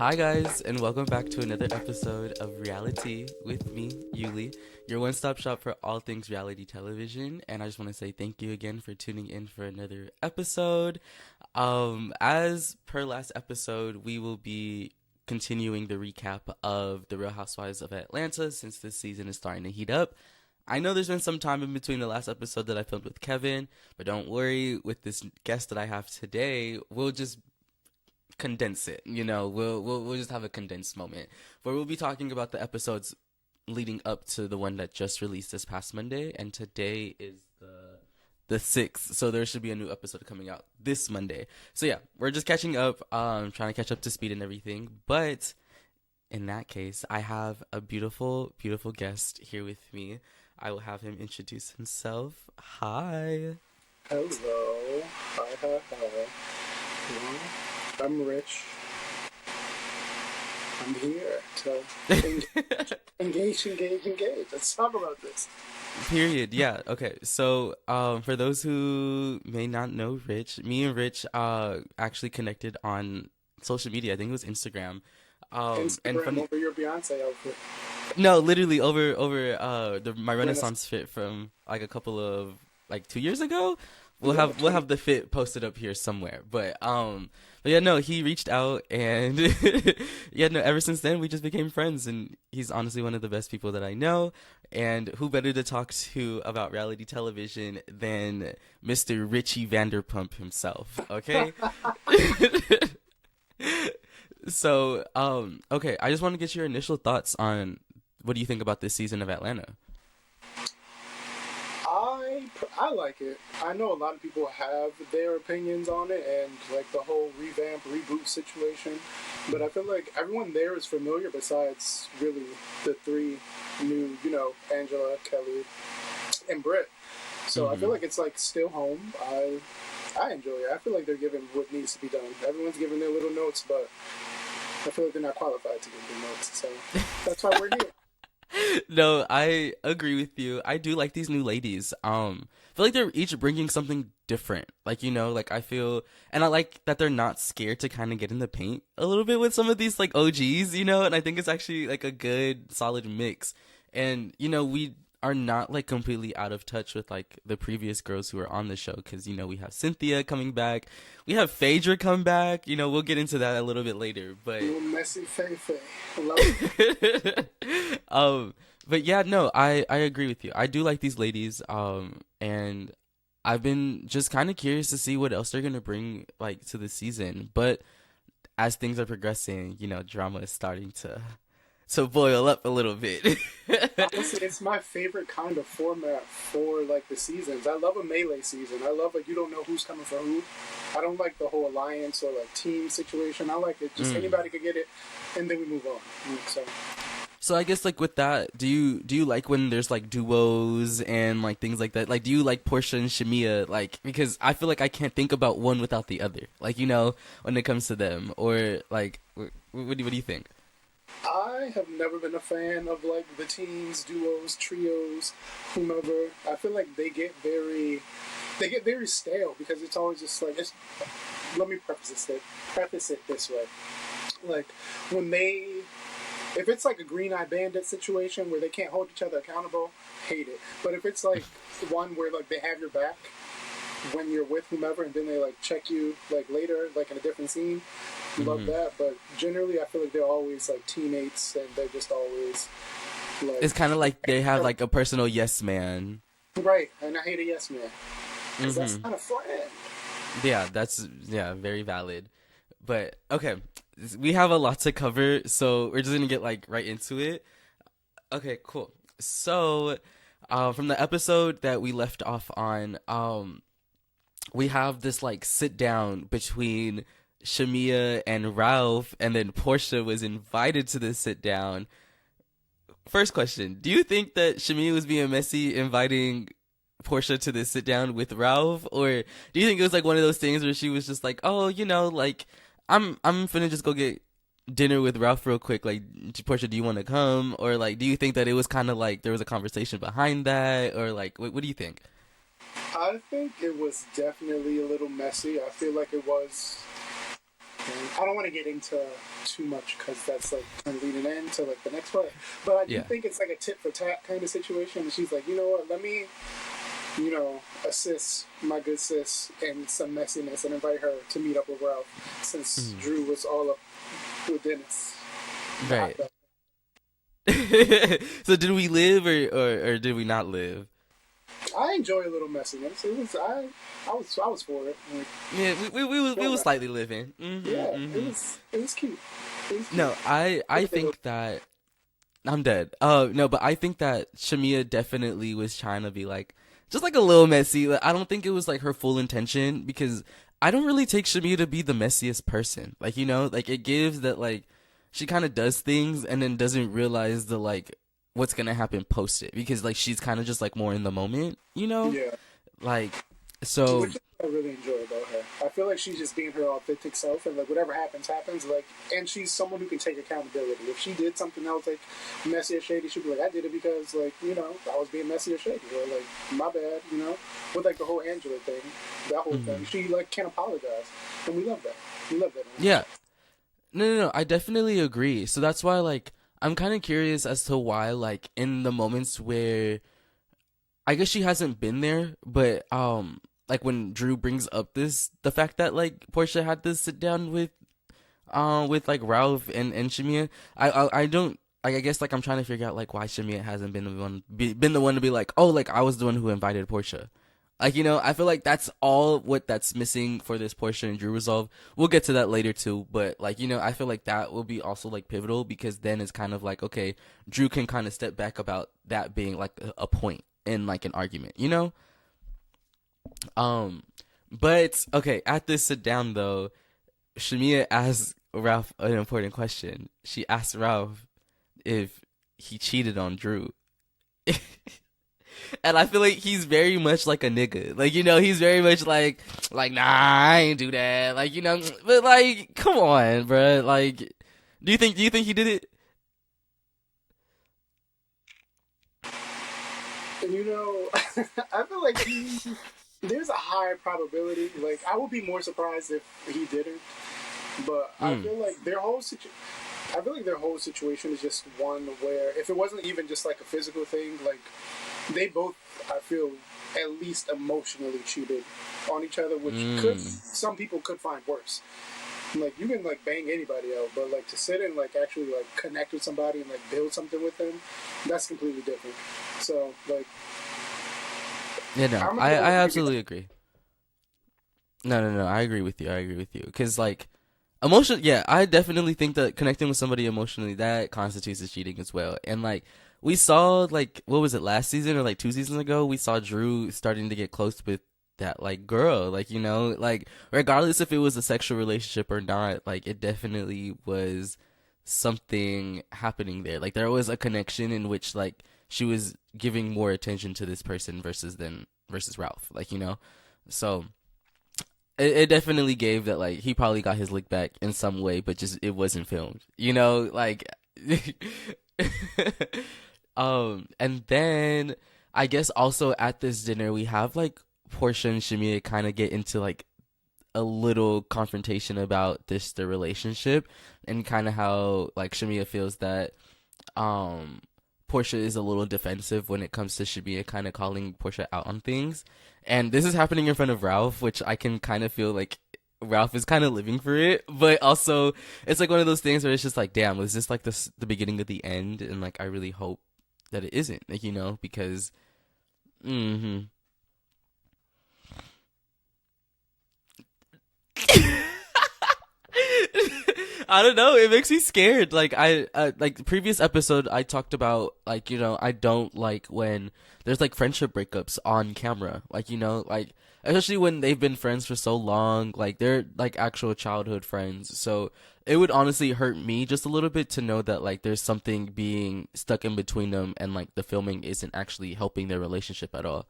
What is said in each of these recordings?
Hi guys, and welcome back to another episode of Reali-Tea with me, Yuli, your one-stop shop for all things reality television. And I just want to say thank you again for tuning in for another episode. As per last episode, we will be continuing the recap of the Real Housewives of Atlanta since this season is starting to heat up. I know there's been some time in between the last episode that I filmed with Kevin, but don't worry, with this guest that I have today, we'll just condense it. We'll just have a condensed moment where we'll be talking about the episodes leading up to the one that just released this past Monday, and today is the 6th, so there should be a new episode coming out this Monday. So yeah, we're just catching up, trying to catch up to speed and everything. But in that case, I have a beautiful guest here with me. I will have him introduce himself. Hi. Hello. Hi. Well, I'm Rich. I'm here to engage. Let's talk about this. Period. Yeah. Okay. So, for those who may not know Rich, me and Rich actually connected on social media. I think it was Instagram. Instagram over your Beyonce outfit. No, literally over my Renaissance fit from like a couple of 2 years ago. We'll have the fit posted up here somewhere. But yeah, no, he reached out, and yeah, no, ever since then we just became friends, and he's honestly one of the best people that I know. And who better to talk to about reality television than Mr. Richie Vanderpump himself? Okay. So, okay, I just want to get your initial thoughts on what do you think about this season of Atlanta? I like it. I know a lot of people have their opinions on it and like the whole reboot situation, but I feel like everyone there is familiar besides really the three new, Angela, Kelli, and Brit. So I feel like it's like still home. I enjoy it. I feel like they're giving what needs to be done. Everyone's giving their little notes, but I feel like they're not qualified to give their notes. So that's why we're here. No, I agree with you. I do like these new ladies. I feel like they're each bringing something different. I feel, and I like that they're not scared to kind of get in the paint a little bit with some of these OGs, and I think it's actually a good solid mix. And, we are not completely out of touch with the previous girls who are on the show, because we have Cynthia coming back, we have Phaedra come back. We'll get into that a little bit later, but little messy Faye. Love it. But yeah, no, I agree with you. I do like these ladies, and I've been just kind of curious to see what else they're gonna bring to the season. But as things are progressing, drama is starting to boil up a little bit. Honestly, it's my favorite kind of format for the seasons. I love a melee season. I love you don't know who's coming for who. I don't like the whole alliance or team situation. I like it just anybody could get it, and then we move on. So I guess with that, do you like when there's duos and things like that? Do you like Porsha and Shamea? Because I feel I can't think about one without the other. When it comes to them, or what do you think? I have never been a fan of the teams, duos, trios, whomever. I feel like they get very stale because it's always just let me preface it this way. If it's a Green Eye Bandit situation where they can't hold each other accountable, hate it. But if it's one where they have your back when you're with whomever, and then they check you later in a different scene, love that. But generally, I feel like they're always teammates, and they're just always it's kind of they have a personal yes man, right? And I hate a yes man because that's not a friend. Yeah, that's very valid. But okay, we have a lot to cover, so we're just gonna get right into it. Okay, cool. So, from the episode that we left off on, we have this sit down between Shamea and Ralph, and then Porsha was invited to this sit down. First question: do you think that Shamea was being messy inviting Porsha to this sit down with Ralph, or do you think it was one of those things where she was just oh, I'm finna just go get dinner with Ralph real quick, Porsha, do you want to come? Or do you think that it was kind of there was a conversation behind that, or what do you think? I think it was definitely a little messy. I feel like it was And I don't want to get into too much because that's like kind of leading into like the next part. But I do Yeah. think it's like a tit for tat kind of situation. And she's like, you know what? Let me, assist my good sis in some messiness and invite her to meet up with Ralph since Drew was all up with Dennis. Right. So did we live or did we not live? I enjoy a little messiness. I was for it. Like, Yeah, we was slightly living. yeah, it was cute. It was cute. No, I think that I'm dead. No, but I think that Shamea definitely was trying to be like just like a little messy. Like, I don't think it was like her full intention because I don't really take Shamea to be the messiest person. Like, like it gives that like she kind of does things and then doesn't realize the like what's gonna happen post it because like she's kind of just like more in the moment, Yeah. like so. Which I really enjoy about her. I feel like she's just being her authentic self, and like whatever happens, happens. Like, and she's someone who can take accountability. If she did something else like messy or shady, she'd be like, "I did it because like I was being messy or shady," or like, "My bad," With like the whole Angela thing, that whole thing, she like can't apologize, and we love that. We love that. Yeah, no, I definitely agree. So that's why like I'm kind of curious as to why like in the moments where I guess she hasn't been there, but like when Drew brings up the fact that like Porsha had to sit down with like Ralph and Shamea, I don't like I guess like I'm trying to figure out like why Shamea hasn't been the one to be like, oh, like I was the one who invited Porsha. Like, I feel like that's all what that's missing for this Porsha and Drew resolve. We'll get to that later too, but like, I feel like that will be also like pivotal because then it's kind of like, okay, Drew can kind of step back about that being like a point in like an argument, But okay, at this sit down though, Shamea asks Ralph an important question. She asks Ralph if he cheated on Drew. And I feel like he's very much like a nigga. Like, he's very much like, nah, I ain't do that. Like, but like, come on, bro. Like, do you think he did it? And I feel like there's a high probability. Like, I would be more surprised if he didn't. But I feel like their whole situation is just one where if it wasn't even just like a physical thing, like they both, I feel, at least emotionally cheated on each other, which some people could find worse. Like you can like bang anybody out, but like to sit and like actually like connect with somebody and like build something with them, that's completely different. So like, Yeah, no, I absolutely agree. No, I agree with you. Because like, emotion, yeah, I definitely think that connecting with somebody emotionally, that constitutes as cheating as well. And like, we saw like, what was it, last season or like 2 seasons ago, we saw Drew starting to get close with that like girl, like, like regardless if it was a sexual relationship or not, like it definitely was something happening there. Like there was a connection in which like she was giving more attention to this person versus Ralph, like, so it definitely gave that like he probably got his lick back in some way, but just it wasn't filmed, like and then I guess also at this dinner we have like Porsha and Shamea kind of get into like a little confrontation about the relationship and kind of how like Shamea feels that Porsha is a little defensive when it comes to Shamea kind of calling Porsha out on things. And this is happening in front of Ralph, which I can kind of feel like Ralph is kind of living for it, but also it's like one of those things where it's just like, damn, was this like the beginning of the end? And like I really hope that it isn't, like, because I don't know. It makes me scared. Like like the previous episode, I talked about like I don't like when there's like friendship breakups on camera. Like like especially when they've been friends for so long. Like they're like actual childhood friends. So it would honestly hurt me just a little bit to know that like there's something being stuck in between them and like the filming isn't actually helping their relationship at all.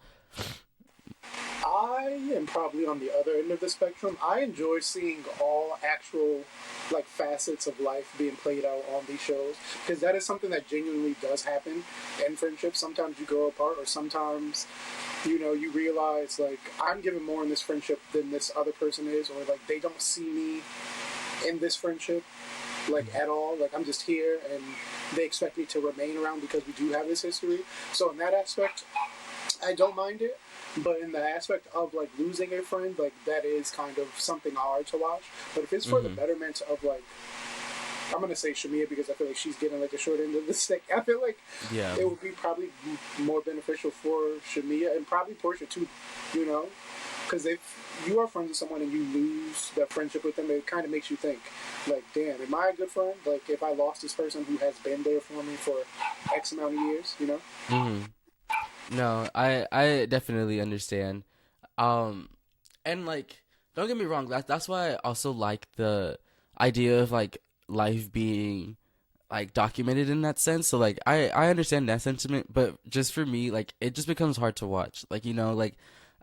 I am probably on the other end of the spectrum. I enjoy seeing all actual like facets of life being played out on these shows because that is something that genuinely does happen in friendships. Sometimes you grow apart, or sometimes you realize like I'm giving more in this friendship than this other person is, or like they don't see me in this friendship, like at all. Like I'm just here, and they expect me to remain around because we do have this history. So in that aspect, I don't mind it. But in the aspect of like losing a friend, like that is kind of something hard to watch. But if it's for the betterment of like, I'm gonna say Shamea because I feel like she's getting like a short end of the stick. I feel like it would be probably more beneficial for Shamea and probably Porsha too, you know? Because if you are friends with someone and you lose that friendship with them, it kind of makes you think, like, damn, am I a good friend? Like, if I lost this person who has been there for me for X amount of years, you know? No, I definitely understand. And like, don't get me wrong, that's why I also like the idea of like life being like documented in that sense. So like I understand that sentiment, but just for me, like it just becomes hard to watch. Like, you know, like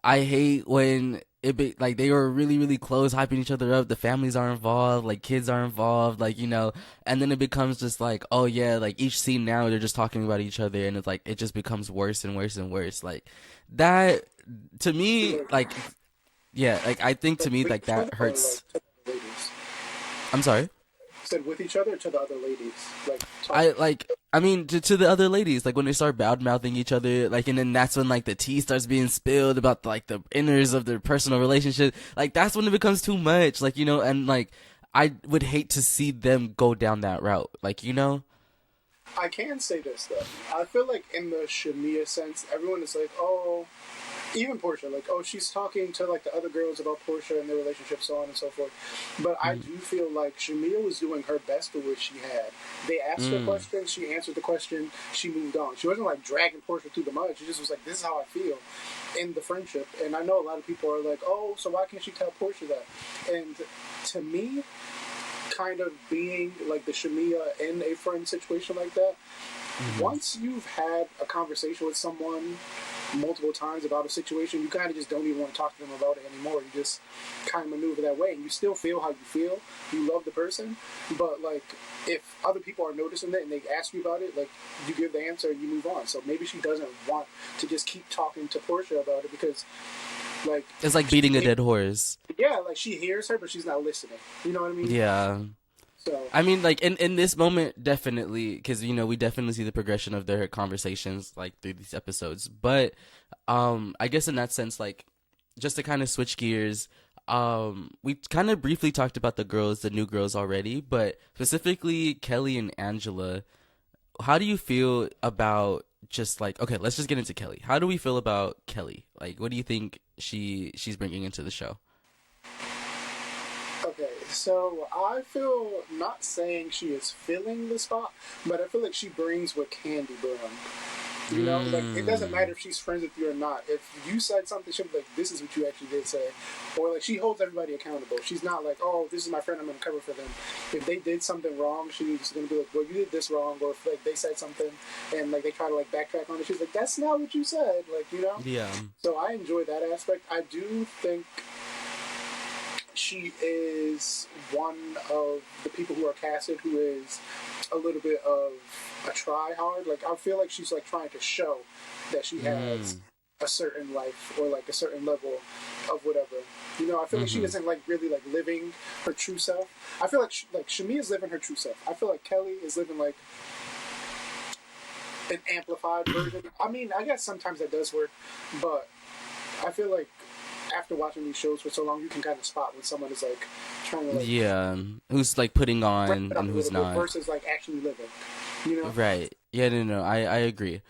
I hate when it be like they were really, really close, hyping each other up. The families are involved, like kids are involved, like, you know, and then it becomes just like, oh yeah, like each scene now they're just talking about each other, and it's like it just becomes worse and worse and worse. Like that to me, like yeah, like I think to me like that hurts. I'm sorry. Said with each other to the other ladies, like I mean to the other ladies, like when they start bad mouthing each other, like, and then that's when like the tea starts being spilled about like the inners of their personal relationship. Like that's when it becomes too much, like, you know, and like I would hate to see them go down that route, like, you know. I can say this though. I feel like in the Shamea sense, everyone is like, oh, even Porsha, like, oh, she's talking to like the other girls about Porsha and their relationship, so on and so forth. But I do feel like Shamea was doing her best with what she had. They asked her questions, she answered the question, she moved on. She wasn't like dragging Porsha through the mud. She just was like, this is how I feel in the friendship. And I know a lot of people are like, oh, so why can't she tell Porsha that? And to me, kind of being like the Shamea in a friend situation like that, once you've had a conversation with someone multiple times about a situation, you kind of just don't even want to talk to them about it anymore. You just kind of maneuver that way, and you still feel how you feel. You love the person, but like if other people are noticing it and they ask you about it, like you give the answer and you move on. So maybe she doesn't want to just keep talking to Porsha about it because like it's like beating a dead horse. Yeah, like she hears her, but she's not listening. You know what I mean? Yeah. So I mean, like in this moment, definitely, because you know we definitely see the progression of their conversations like through these episodes. But I guess in that sense, like just to kind of switch gears, we kind of briefly talked about the new girls already, but specifically Kelli and Angela. How do you feel about just like, okay, let's just get into Kelli. How do we feel about Kelli? Like, what do you think she's bringing into the show? Okay, so I feel, not saying she is filling the spot, but I feel like she brings what Candy brings. You know, like it doesn't matter if she's friends with you or not. If you said something, she'll be like, "This is what you actually did say," or like she holds everybody accountable. She's not like, "Oh, this is my friend, I'm gonna cover for them." If they did something wrong, she's gonna be like, "Well, you did this wrong," or if like they said something and like they try to like backtrack on it, she's like, "That's not what you said," like, you know. Yeah. So I enjoy that aspect. I do think she is one of the people who are casted who is a little bit of a try hard. Like I feel like she's like trying to show that she has a certain life or like a certain level of whatever. You know, I feel like she isn't like really like living her true self. I feel like Shamea is living her true self. I feel like Kelli is living like an amplified version. I mean, I guess sometimes that does work, but I feel like after watching these shows for so long, you can kind of spot when someone is like trying to like who's like putting on and who's not versus like actually living. You know, right? Yeah, no, I agree.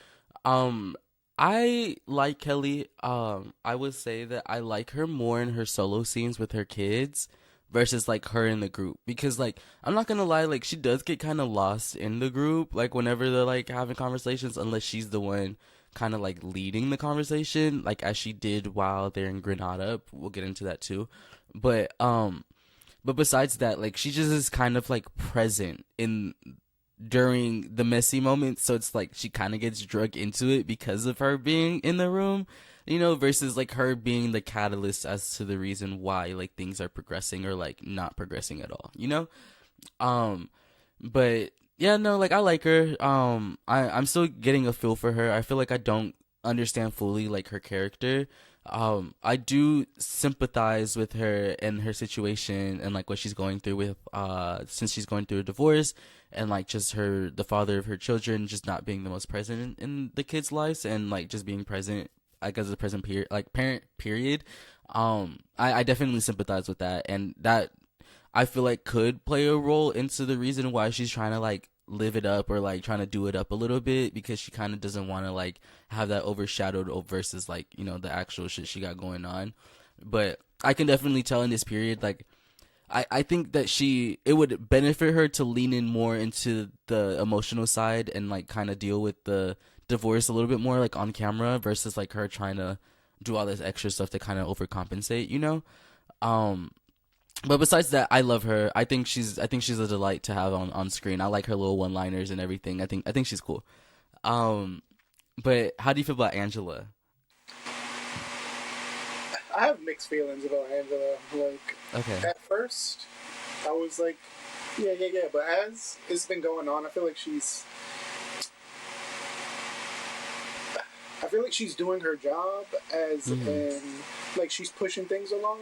I like Kelli. I would say that I like her more in her solo scenes with her kids versus like her in the group, because like I'm not gonna lie, like she does get kind of lost in the group, like whenever they're like having conversations, unless she's the one kind of like leading the conversation, like as she did while they're in Grenada. We'll get into that too, but besides that, like she just is kind of like present in during the messy moments, so it's like she kind of gets drug into it because of her being in the room, you know, versus like her being the catalyst as to the reason why like things are progressing or like not progressing at all, you know. But yeah, no, like I like her. I'm still getting a feel for her. I feel like I don't understand fully like her character. I do sympathize with her and her situation and like what she's going through with since she's going through a divorce and like just the father of her children just not being the most present in the kids' lives and like just being present like as a present period like parent period. I definitely sympathize with that, and that I feel like could play a role into the reason why she's trying to like live it up or like trying to do it up a little bit, because she kind of doesn't want to like have that overshadowed versus like, you know, the actual shit she got going on. But I can definitely tell in this period, like I think that it would benefit her to lean in more into the emotional side and like kind of deal with the divorce a little bit more like on camera versus like her trying to do all this extra stuff to kind of overcompensate, you know? But besides that, I love her. I think she's a delight to have on screen. I like her little one-liners and everything. I think she's cool. But how do you feel about Angela? I have mixed feelings about Angela. Like, Okay. at first, I was like, yeah. But as it's been going on, I feel like she's doing her job as in, like, she's pushing things along.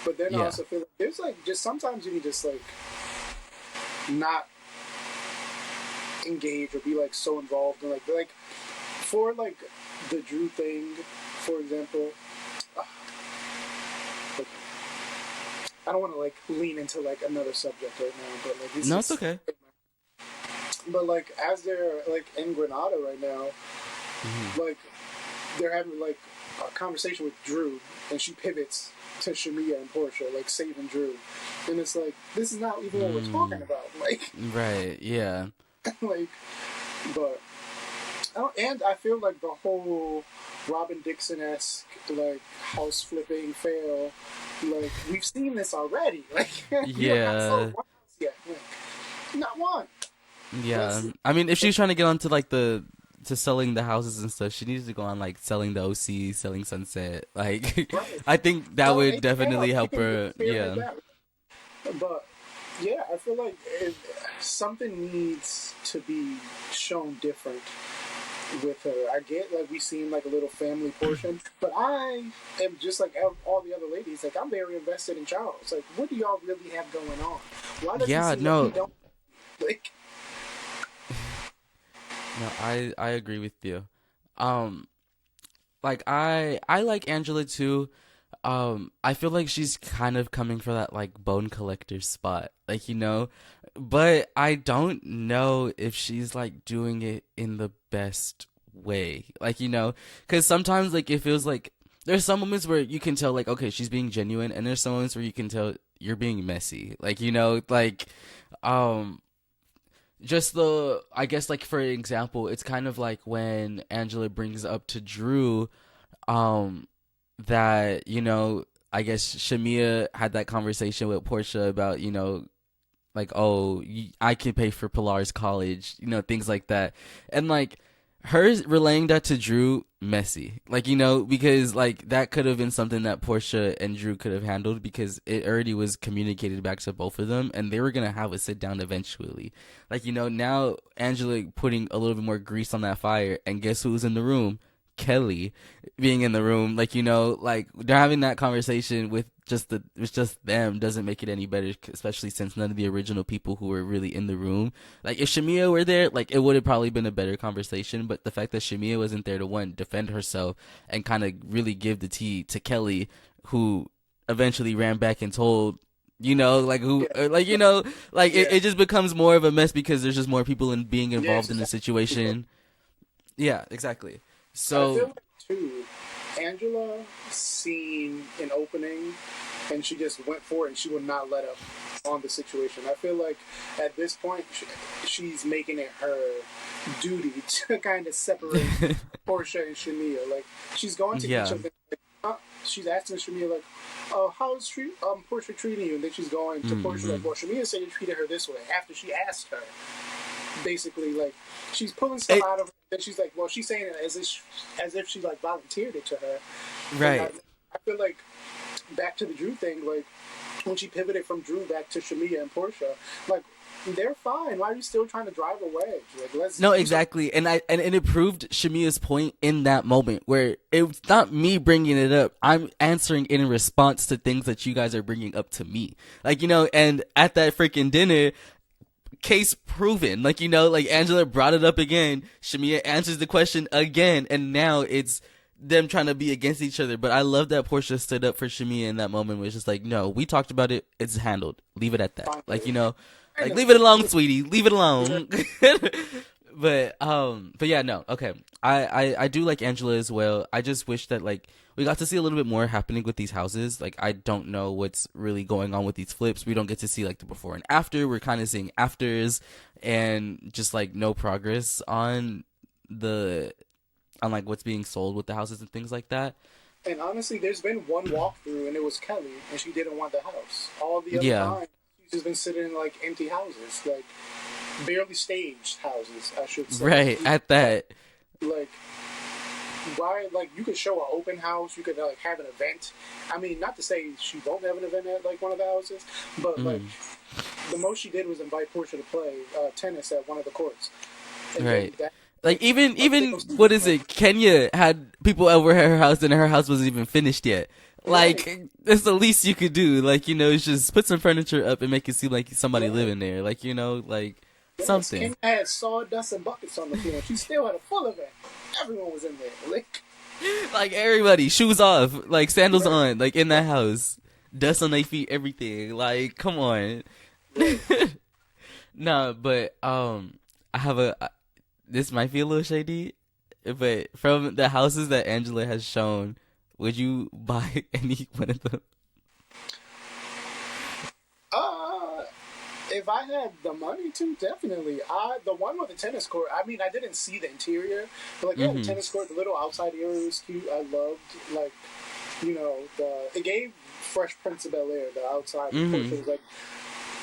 But then I Yeah. also feel like there's like just sometimes you can just like not engage or be like so involved in like for like the Drew thing, for example. Okay. I don't want to like lean into like another subject right now, but like No, it's okay. But like as they're like in Grenada right now, like they're having like a conversation with Drew, and she pivots to Shamea and Porsha, like saving Drew, and it's like this is not even what we're talking about, like Right. Yeah. like, but and I feel like the whole Robin Dixon-esque like house flipping fail, like we've seen this already, like you have not sold Yeah. one house yet, like, not one. Yeah. I mean, if she's trying to get onto like to selling the houses and stuff, she needs to go on like selling the OC, selling Sunset. Like, Right. I think that So would it definitely can help be her. fair like Yeah. that. But yeah, I feel like something needs to be shown different with her. I get like we seen like a little family portion, but I am just like all the other ladies. Like I'm very invested in Charles. Like, what do y'all really have going on? Why does it Yeah. seem like he No. don't like? No. I agree with you. Um. Like I like Angela too. I feel like she's kind of coming for that like bone collector spot, like, you know, but I don't know if she's like doing it in the best way, like, you know, because sometimes like it feels like there's some moments where you can tell like, okay, she's being genuine, and there's some moments where you can tell you're being messy, like, you know, like, um, just I guess like for example, it's kind of like when Angela brings up to Drew, um that, you know, I guess Shamea had that conversation with Portia about, you know, like, oh, I can pay for Pilar's college, you know, things like that. And like her relaying that to Drew, messy. Like, you know, because like that could have been something that Portia and Drew could have handled, because it already was communicated back to both of them and they were going to have a sit down eventually. Like, you know, now Angela putting a little bit more grease on that fire, and guess who's in the room? Kelli being in the room, like, you know, like they're having that conversation with just them doesn't make it any better, especially since none of the original people who were really in the room, like if Shamea were there, like it would have probably been a better conversation. But the fact that Shamea wasn't there to one, defend herself and kind of really give the tea to Kelli, who eventually ran back and told, you know, like who, like, you know, like it just becomes more of a mess because there's just more people being involved in the situation. Yeah, exactly. I feel So like too, Angela seen an opening, and she just went for it, and she would not let up on the situation. I feel like at this point, she's making it her duty to kind of separate Portia and Shamea. Like she's going to each of them. Like, she's asking Shamea like, how's Portia treating you? And then she's going to Portia like, well, Shamea said you treated her this way after she asked her. Basically, like she's pulling stuff out of her, and she's like, well, she's saying it as if she like volunteered it to her. right. I feel like back to the Drew thing, like when she pivoted from Drew back to Shamea and Portia, like they're fine. Why are you still trying to drive a wedge? Like, let's No, exactly, and it proved Shamea's point in that moment where it's not me bringing it up. I'm answering in response to things that you guys are bringing up to me, like, you know. And at that freaking dinner, case proven, like, you know, like Angela brought it up again. Shamea answers the question again, and now it's them trying to be against each other. But I love that Porsha stood up for Shamea in that moment. Where it's just like, no, we talked about it. It's handled. Leave it at that. Like, you know. Like, leave it alone, sweetie. Leave it alone. but yeah, no. Okay. I do like Angela as well. I just wish that, like, we got to see a little bit more happening with these houses. Like, I don't know what's really going on with these flips. We don't get to see, like, the before and after. We're kind of seeing afters and just, like, no progress on like, what's being sold with the houses and things like that. And honestly, there's been one walkthrough, and it was Kelli, and she didn't want the house. All the other time, she's just been sitting in, like, empty houses, like, barely staged houses, I should say. Right, at that. Like, why, like, you could show an open house, you could, like, have an event. I mean, not to say she won't have an event at, like, one of the houses, but, like, the most she did was invite Porsha to play tennis at one of the courts. And right. Like, even what is it? Kenya had people over at her house, and her house wasn't even finished yet. Like, that's the least you could do. Like, you know, it's just put some furniture up and make it seem like somebody living there. Like, you know, like, something. Kenya had sawdust and buckets on the floor. She still had a full event. Everyone was in there. Like, everybody, shoes off, like, sandals on, like, in that house. Dust on their feet, everything. Like, come on. No, but, I have this might be a little shady, but from the houses that Angela has shown, would you buy any one of them? If I had the money to, definitely. The one with the tennis court, I mean, I didn't see the interior, but, like, yeah, the tennis court, the little outside area was cute. I loved, like, you know, it gave Fresh Prince of Bel-Air, the outside. She was, like,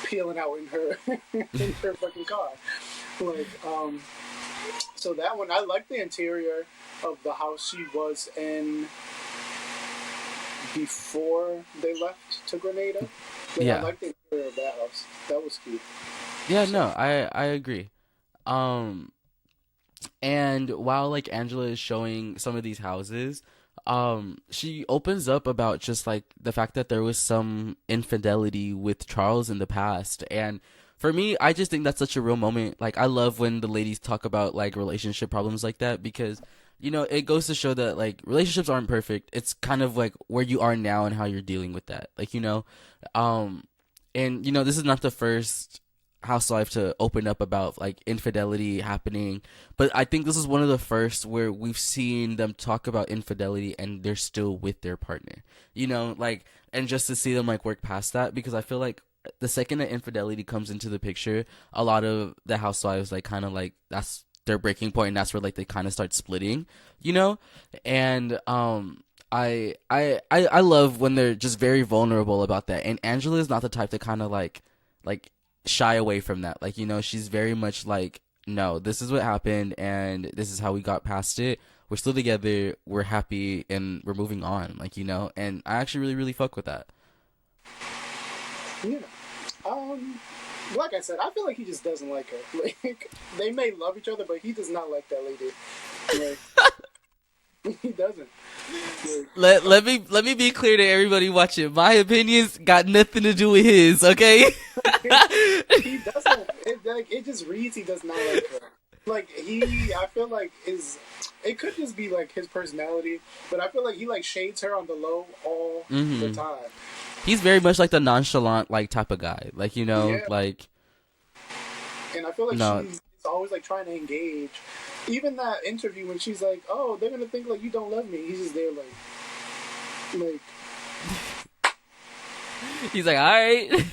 peeling out in her in her fucking car. Like, so that one, I liked the interior of the house she was in before they left to Grenada. Like, I liked the interior of that house. That was cute. Yeah, no, I agree. And while, like, Angela is showing some of these houses, she opens up about just, like, the fact that there was some infidelity with Charles in the past. And for me, I just think that's such a real moment. Like, I love when the ladies talk about, like, relationship problems like that, because, you know, it goes to show that, like, relationships aren't perfect. It's kind of like where you are now and how you're dealing with that. Like, you know, and, you know, this is not the first housewife to open up about, like, infidelity happening, but I think this is one of the first where we've seen them talk about infidelity and they're still with their partner, you know, like, and just to see them, like, work past that, because I feel like the second that infidelity comes into the picture, a lot of the housewives, like, kind of, like, that's their breaking point, and that's where, like, they kind of start splitting, you know. And I love when they're just very vulnerable about that. And Angela is not the type to kind of like shy away from that. Like, you know, she's very much like, no, this is what happened and this is how we got past it. We're still together, we're happy, and we're moving on. Like, you know, and I actually really, really fuck with that. Yeah. Like I said, I feel like he just doesn't like her. Like, they may love each other, but he does not like that lady. Like, he doesn't. Like, let me be clear to everybody watching. My opinions got nothing to do with his, okay? He doesn't. It just reads he does not like her. Like, I feel like it could just be, like, his personality, but I feel like he, like, shades her on the low all the time. He's very much like the nonchalant, like, type of guy. Like, you know, like. And I feel like she's always, like, trying to engage. Even that interview when she's like, "Oh, they're gonna think, like, you don't love me." He's just there, like. He's like, all right.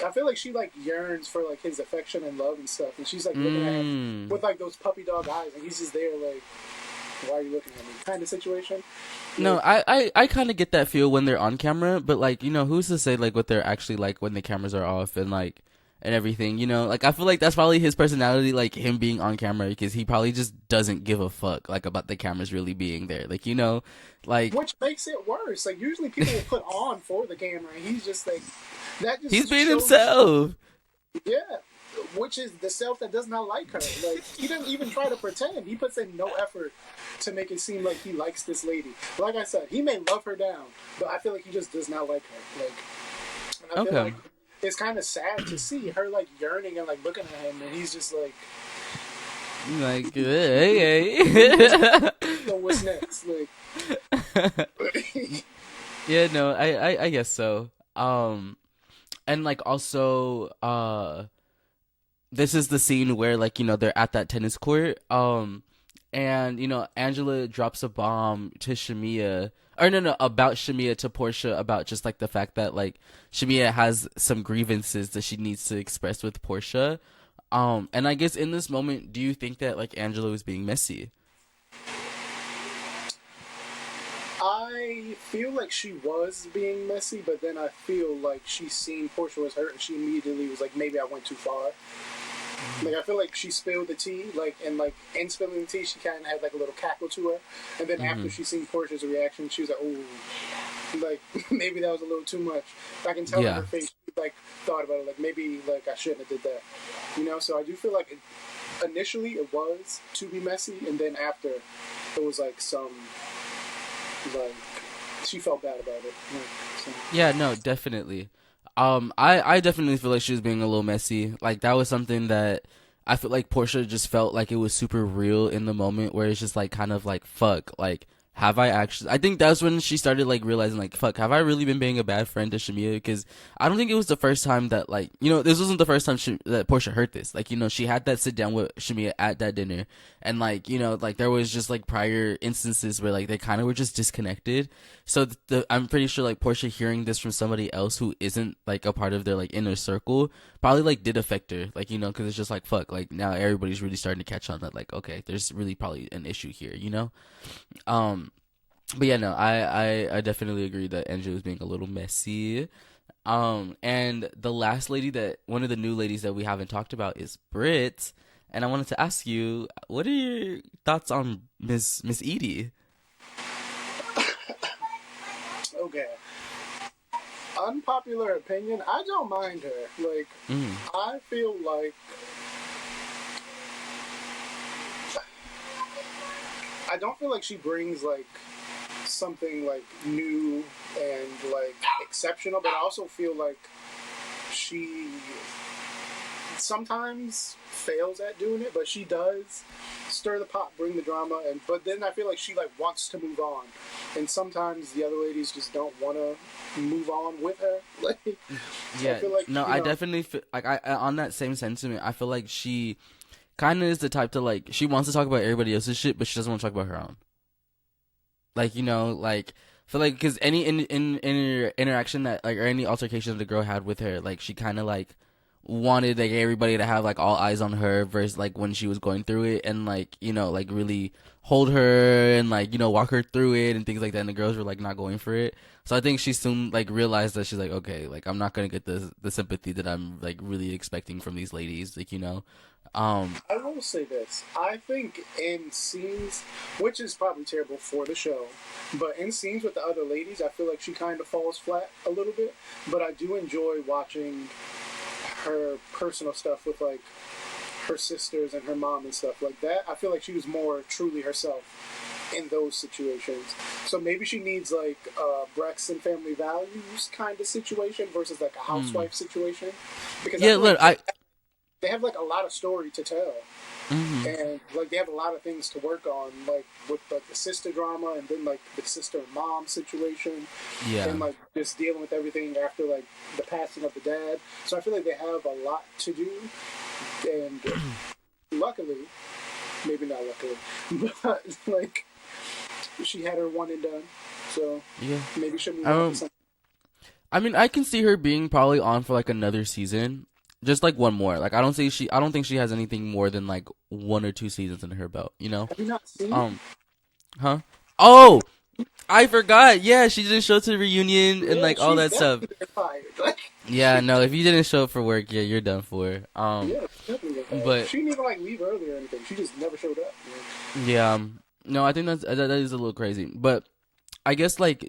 I feel like she, like, yearns for, like, his affection and love and stuff, and she's, like, looking at him with, like, those puppy dog eyes, and he's just there, like, why are you looking at me? Kind of situation. No, I kind of get that feel when they're on camera, but, like, you know, who's to say, like, what they're actually like when the cameras are off, and, like, and everything, you know? Like, I feel like that's probably his personality, like, him being on camera, because he probably just doesn't give a fuck, like, about the cameras really being there. Like, you know, like... Which makes it worse. Like, usually people will put on for the camera, and he's just, like... That just He's being shows, himself! Yeah. Which is the self that does not like her. Like, he doesn't even try to pretend. He puts in no effort to make it seem like he likes this lady. Like I said, he may love her down, but I feel like he just does not like her. Like, and I feel like it's kind of sad to see her, like, yearning and, like, looking at him, and he's just like... Like, hey. So what's next? Like... Yeah, no, I guess so. And, like, also, this is the scene where, like, you know, they're at that tennis court, and, you know, Angela drops a bomb to Shamea, or no, about Shamea to Porsha, about just, like, the fact that, like, Shamea has some grievances that she needs to express with Porsha. And I guess in this moment, do you think that, like, Angela was being messy? I feel like she was being messy, but then I feel like she seen Porsha was hurt, and she immediately was like, maybe I went too far. Like, I feel like she spilled the tea, like, and, like, in spilling the tea, she kind of had, like, a little cackle to her. And then after she seen Portia's reaction, she was like, ooh, like, maybe that was a little too much. I can tell in her face, she, like, thought about it, like, maybe, like, I shouldn't have did that. You know, so I do feel like initially it was to be messy, and then after, it was, like, some, like, she felt bad about it. Like, so. Yeah, no, definitely. I definitely feel like she was being a little messy. Like, that was something that I feel like Porsha just felt like it was super real in the moment, where it's just like, kind of like, fuck, like, have I actually... I think that's when she started, like, realizing, like, fuck, have I really been being a bad friend to Shamea? Because I don't think it was the first time that, like, you know, this wasn't the first time that Porsha heard this. Like, you know, she had that sit down with Shamea at that dinner, and, like, you know, like, there was just, like, prior instances where, like, they kind of were just disconnected. So I'm pretty sure, like, Porsha hearing this from somebody else who isn't, like, a part of their, like, inner circle probably, like, did affect her. Like, you know, because it's just like, fuck, like, now everybody's really starting to catch on that, like, okay, there's really probably an issue here, you know? But yeah, no, I definitely agree that Angela was being a little messy. And the last lady one of the new ladies that we haven't talked about is Brit. And I wanted to ask you, what are your thoughts on Miss Eady? Okay. Unpopular opinion, I don't mind her. Like, I feel like I don't feel like she brings, like, something, like, new and, like, exceptional, but I also feel like she sometimes fails at doing it, but she does stir the pot, bring the drama, but then I feel like she, like, wants to move on, and sometimes the other ladies just don't want to move on with her. Like, yeah, I feel like, no, I definitely feel like I on that same sentiment. I feel like she kind of is the type to, like, she wants to talk about everybody else's shit, but she doesn't want to talk about her own. Like, you know, like, feel like, because any interaction that, like, or any altercation the girl had with her, like, she kind of, like, wanted, like, everybody to have, like, all eyes on her versus, like, when she was going through it, and, like, you know, like, really hold her and, like, you know, walk her through it and things like that, and the girls were, like, not going for it. So I think she soon, like, realized that she's like, okay, like, I'm not gonna get the sympathy that I'm, like, really expecting from these ladies, like, you know. I will say this. I think in scenes, which is probably terrible for the show, but in scenes with the other ladies, I feel like she kind of falls flat a little bit. But I do enjoy watching her personal stuff with, like, her sisters and her mom and stuff like that. I feel like she was more truly herself in those situations. So maybe she needs, like, Brex and Family Values kind of situation versus, like, a housewife situation. Because yeah, look, they have, like, a lot of story to tell. And, like, they have a lot of things to work on, like, with, like, the sister drama and then, like, the sister and mom situation. Yeah. And, like, just dealing with everything after, like, the passing of the dad. So I feel like they have a lot to do. And luckily, maybe not luckily, but, like, she had her one and done. So yeah, maybe she'll move on to something. I mean, I can see her being probably on for, like, another season. Just, like, one more. Like, I don't think she has anything more than, like, 1 or 2 seasons in her belt, you know? Have you not seen Huh? Oh! I forgot! Yeah, she didn't show to the reunion and, like, all that stuff. Fired. Like, Yeah, no, if you didn't show up for work, yeah, you're done for. Yeah, definitely. But She didn't even like leave early or anything. She just never showed up. yeah, no, I think that is a little crazy. But I guess like,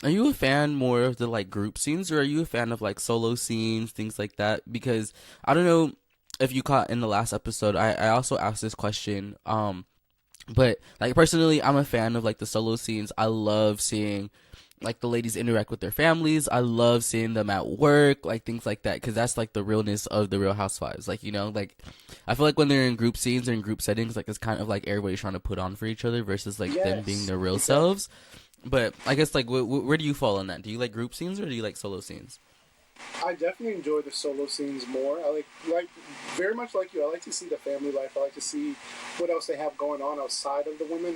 are you a fan more of the like group scenes, or are you a fan of like solo scenes, things like that? Because I don't know if you caught in the last episode, I also asked this question. But like personally, I'm a fan of like the solo scenes. I love seeing like the ladies interact with their families. I love seeing them at work, like things like that, because that's like the realness of the Real Housewives. Like, you know, like I feel like when they're in group scenes or in group settings, like it's kind of like everybody's trying to put on for each other versus like them being Yes, their real exactly. selves. But I guess like where do you fall on that? Do you like group scenes or do you like solo scenes? I definitely enjoy the solo scenes more. I like very much like you. I like to see the family life. I like to see what else they have going on outside of the women.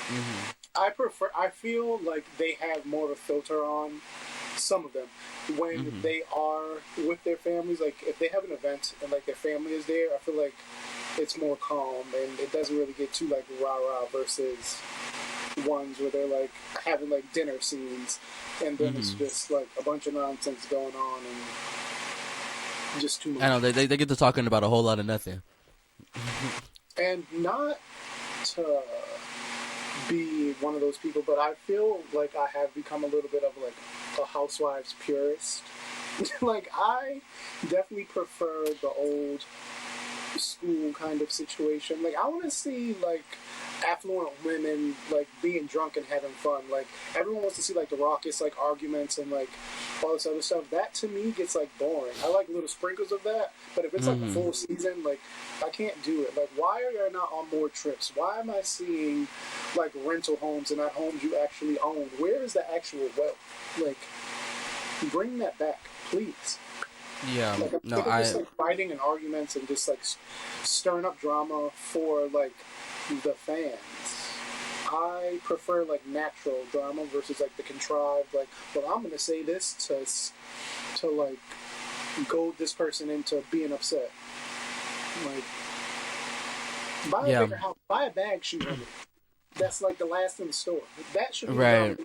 Hmm. I prefer. I feel like they have more of a filter on some of them when Hmm. they are with their families. Like if they have an event and like their family is there, I feel like it's more calm and it doesn't really get too like rah rah versus ones where they're like having like dinner scenes and then it's Hmm. just like a bunch of nonsense going on and just too I know much. they get to talking about a whole lot of nothing. And not to be one of those people, but I feel like I have become a little bit of like a housewives purist. Like I definitely prefer the old school kind of situation. Like I want to see like affluent women like being drunk and having fun. Like everyone wants to see like the raucous like arguments and like all this other stuff. That to me gets like boring. I like little sprinkles of that, but if it's like a Hmm. full season, like I can't do it. Like why are you not on more trips? Why am I seeing like rental homes and not homes you actually own? Where is the actual wealth? Like bring that back, please. Yeah, Like I'm no, sick of just like fighting and arguments and just like stirring up drama for like the fans. I prefer like natural drama versus like the contrived. Like, well, I'm gonna say this to like goad this person into being upset. Like, buy a yeah, bigger house, buy a bag shoe honey. That's like the last in the store. That should be the drama. right.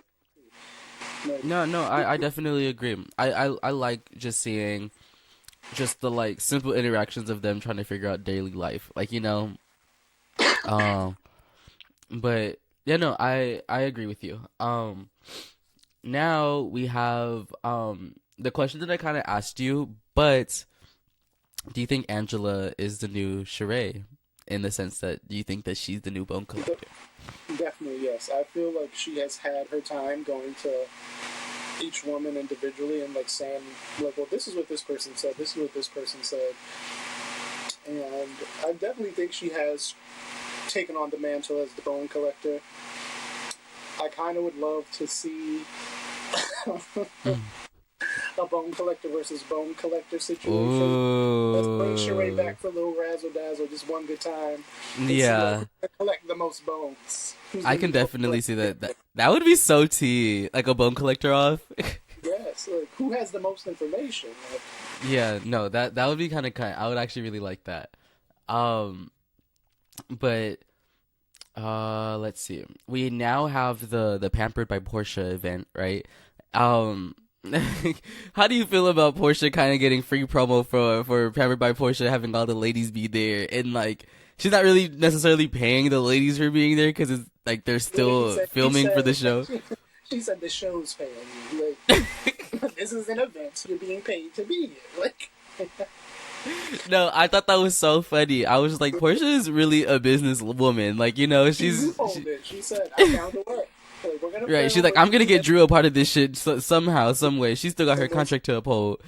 Like, No, no, I definitely agree. I like just seeing just the like simple interactions of them trying to figure out daily life, like, you know. Um, but yeah, no, I agree with you. Now we have the question that I kind of asked you, but do you think Angela is the new Sheree, in the sense that do you think that she's the new bone collector? definitely yes. I feel like she has had her time going to each woman individually and like saying like, well, this is what this person said, this is what this person said, and I definitely think she has taken on the mantle as the bone collector. I kind of would love to see Mm. a bone collector versus bone collector situation. Let's bring Sheree Ooh, back for a little razzle dazzle, just one good time, and see like yeah. who's gonna collect the most bones. Who's I gonna can be bone definitely see collector? that. That would be so tea, like a bone collector off. Yes, like who has the most information? Like, Yeah, no, that would be kind. I would actually really like that. Um, but let's see. We now have the Pampered by Porsha event, right? Um, how do you feel about Porsha kind of getting free promo for Pampered by Porsha, having all the ladies be there, and like she's not really necessarily paying the ladies for being there because it's like they're yeah, still filming for the show. she said the show's paying you. Like, this is an event. You're being paid to be here. Like, No, I thought that was so funny. I was like, Portia is really a business woman. Like, you know, she she's loopholed it. She said, I found a way. Like, we're gonna right. plan She's on like, what I'm you gonna do get next. Drew a part of this shit somehow, some way. She's still got her And contract to uphold.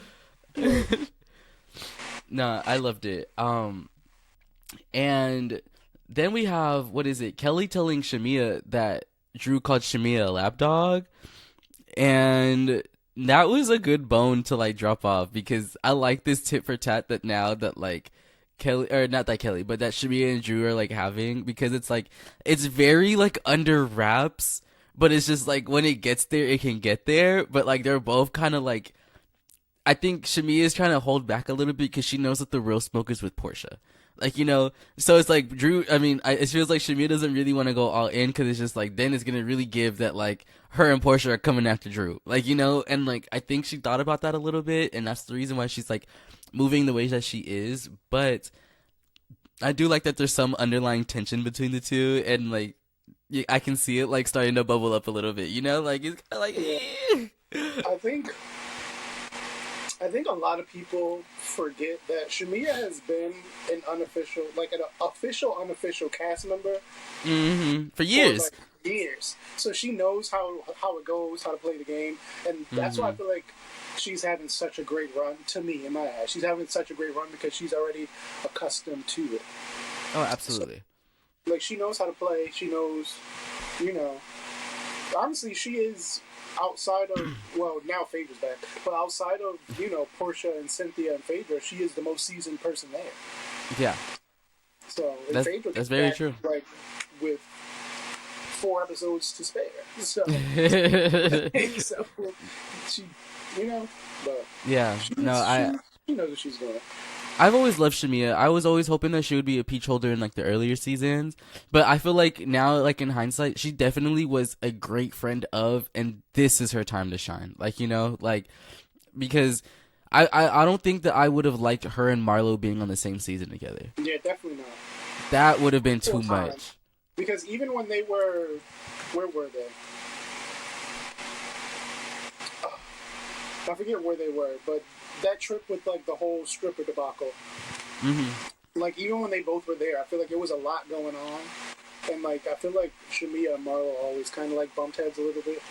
like, Nah, I loved it. And then we have what is it? Kelli telling Shamea that Drew called Shamea a lapdog, and that was a good bone to like drop off because I like this tit for tat that now that like Kelli, or not that Kelli, but that Shamea and Drew are like having, because it's like it's very like under wraps, but it's just like when it gets there it can get there, but like they're both kind of like, I think Shamea is trying to hold back a little bit because she knows that the real smoke is with Portia. Like, you know, so it's like Drew, I mean, it feels like Shamea doesn't really want to go all in because it's just like, then it's going to really give that, like, her and Porsha are coming after Drew. Like, you know, and like, I think she thought about that a little bit, and that's the reason why she's like moving the way that she is. But I do like that there's some underlying tension between the two, and like, I can see it like starting to bubble up a little bit, you know? Like, it's kind of like, I think a lot of people forget that Shamea has been an unofficial, like an official, unofficial cast member for years. For like years. So she knows how it goes, how to play the game, and that's why I feel like she's having such a great run. To me, in my eyes, she's having such a great run because she's already accustomed to it. Oh, absolutely. So, like, she knows how to play. She knows, you know. Honestly, she is. Outside of, well, now Phaedra's back, but outside of, you know, Porsha and Cynthia and Phaedra, she is the most seasoned person there. Yeah. So, that's very true. Like, with 4 episodes to spare. So, so she, you know, but yeah, she knows what she's doing. I've always loved Shamea. I was always hoping that she would be a peach holder in like the earlier seasons, but I feel like now, like in hindsight, she definitely was a great friend of, and this is her time to shine. Like, you know, like, because I don't think that I would have liked her and Marlo being on the same season together. Yeah, definitely not. That would have been too much. Because even when they were, where were they? I forget where they were, but that trip with like the whole stripper debacle. Like, even when they both were there, I feel like it was a lot going on, and like I feel like Shamea and Marlo always kind of like bumped heads a little bit.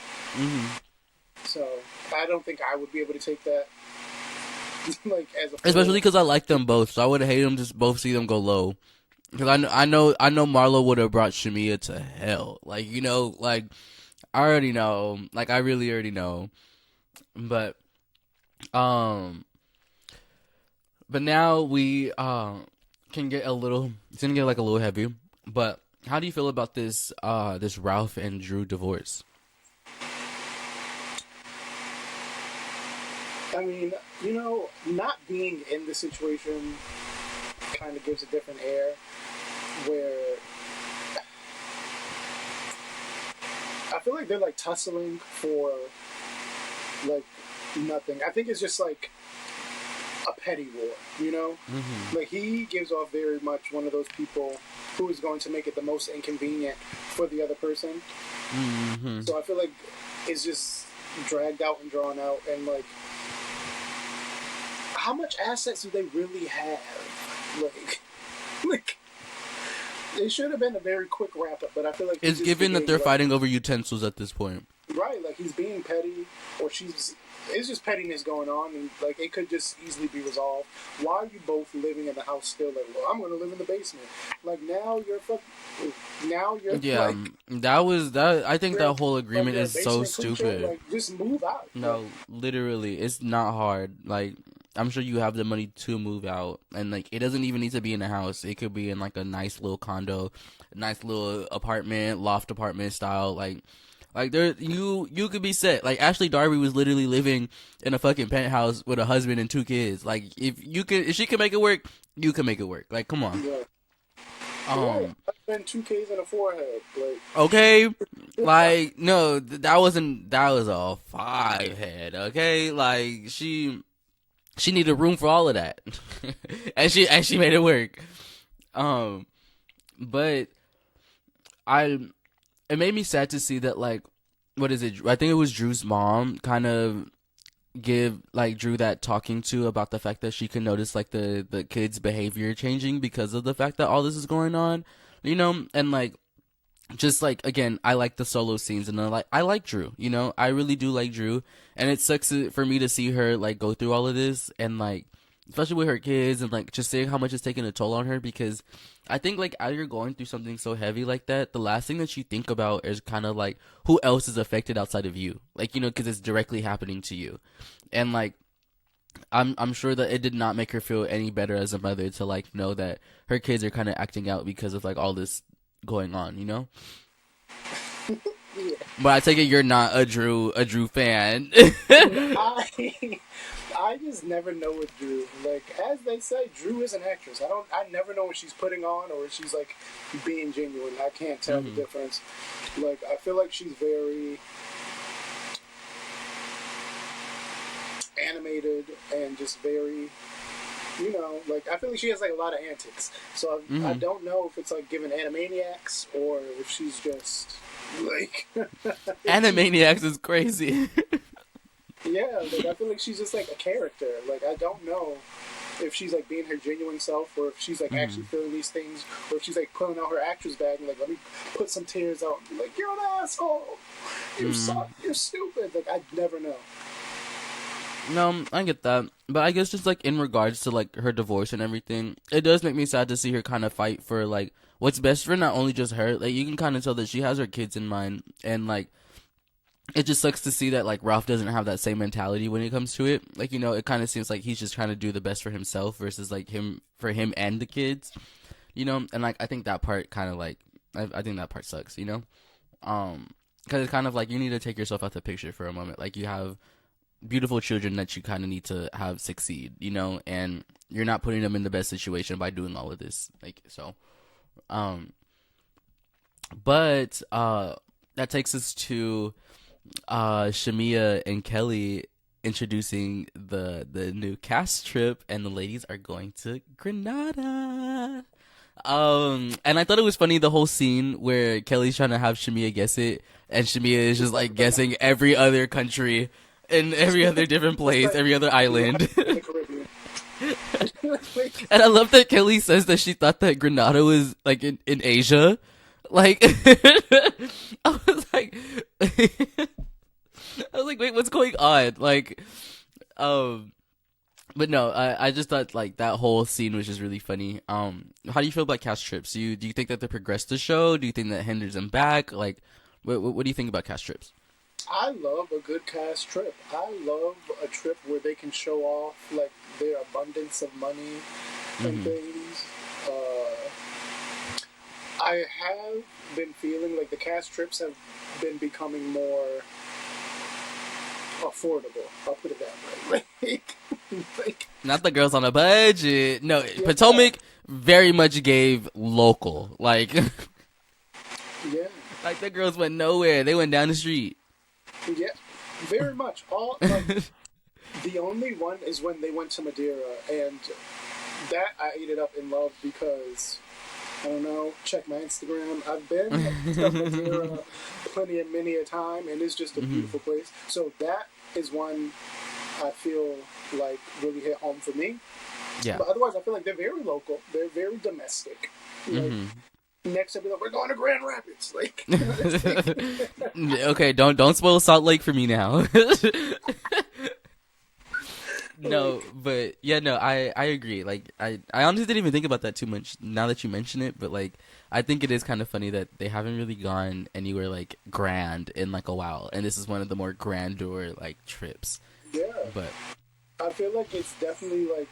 So I don't think I would be able to take that. Like, as a especially because I like them both, so I would hate them just both see them go low. Because I know Marlo would have brought Shamea to hell. Like, you know, like I already know, like I really already know, but now we can get a little. It's gonna get like a little heavy. But how do you feel about this this Ralph and Drew divorce? I mean, you know, not being in the situation kind of gives a different air. Where I feel like they're like tussling for like nothing. I think it's just like a petty war, you know? Like, he gives off very much one of those people who is going to make it the most inconvenient for the other person. So I feel like it's just dragged out and drawn out, and like, how much assets do they really have? Like it should have been a very quick wrap up, but I feel like it's given that they're fighting over utensils at this point. Right, like he's being petty, or it's just pettiness going on, and like it could just easily be resolved. Why are you both living in the house still? Like, well, I'm going to live in the basement. Like, now you're yeah. Like, that. I think that whole agreement is so stupid. Like, just move out. No, literally, it's not hard. Like, I'm sure you have the money to move out, and like it doesn't even need to be in a house. It could be in like a nice little condo, nice little apartment, loft apartment style. Like there, you could be set. Like, Ashley Darby was literally living in a fucking penthouse with a husband and 2 kids. Like, if she can make it work, you can make it work. Like, come on. Yeah. I spent 2 Ks in a forehead. Like, okay, like no, that was a 5 head. Okay, like she needed room for all of that, and she made it work. But it made me sad to see that, like, what is it? I think it was Drew's mom kind of give like Drew that talking to about the fact that she can notice like the kids' behavior changing because of the fact that all this is going on, you know, and like just like, again, I like the solo scenes, and I like Drew, you know, I really do like Drew, and it sucks for me to see her like go through all of this, and like especially with her kids, and like just seeing how much it's taking a toll on her, because I think like as you're going through something so heavy like that, the last thing that you think about is kind of like who else is affected outside of you, like, you know, because it's directly happening to you, and like I'm sure that it did not make her feel any better as a mother to like know that her kids are kind of acting out because of like all this going on, you know. Yeah. But I take it you're not a Drew fan. I just never know with Drew. Like, as they say, Drew is an actress. I never know when she's putting on or if she's like being genuine. I can't tell the difference. Like, I feel like she's very animated and just very, like, I feel like she has like a lot of antics. So I don't know if it's like giving Animaniacs or if she's just like Animaniacs is crazy. Yeah, like, I feel like she's just like a character. Like, I don't know if she's like being her genuine self or if she's like actually feeling these things or if she's like pulling out her actress bag and like, let me put some tears out and be like, you're an asshole. You suck. You're stupid. Like, I'd never know. No, I get that. But I guess just like in regards to like her divorce and everything, it does make me sad to see her kind of fight for like what's best for not only just her. Like, you can kind of tell that she has her kids in mind, and like it just sucks to see that like Ralph doesn't have that same mentality when it comes to it. Like, it kind of seems like he's just trying to do the best for himself versus like him and the kids, and like I think that part kind of like I think that part sucks, because it's kind of like you need to take yourself out the picture for a moment. Like, you have beautiful children that you kind of need to have succeed, and you're not putting them in the best situation by doing all of this. Like, so, but that takes us to Shamea and Kelli introducing the new cast trip, and the ladies are going to Grenada. And I thought it was funny, the whole scene where Kelly's trying to have Shamea guess it, and Shamea is just like guessing every other country and every other different place, every other island. And I love that Kelli says that she thought that Grenada was like in Asia. Like, I was like, wait, what's going on? Like, but no, I just thought like that whole scene was just really funny. How do you feel about cast trips? Do you think that they progress the show? Do you think that hinders them back? Like, what do you think about cast trips? I love a good cast trip. I love a trip where they can show off like their abundance of money and things. I have been feeling like the cast trips have been becoming more affordable. I'll put it that way. like, Not the girls on a budget. No, yeah. Potomac very much gave local. Like, yeah. Like, the girls went nowhere. They went down the street. Yeah, very much. All like, the only one is when they went to Madeira, and that I ate it up in love because, I don't know, check my Instagram. I've been to Madeira many a time, and it's just a beautiful place. So that is one I feel like really hit home for me. Yeah. But otherwise, I feel like they're very local. They're very domestic. Like, next episode, we're going to Grand Rapids. Like, okay, don't spoil Salt Lake for me now. No, but yeah, no, I agree. Like, I honestly didn't even think about that too much now that you mention it, but like, I think it is kind of funny that they haven't really gone anywhere like grand in like a while, and this is one of the more grandeur like trips. Yeah, but I feel like it's definitely like,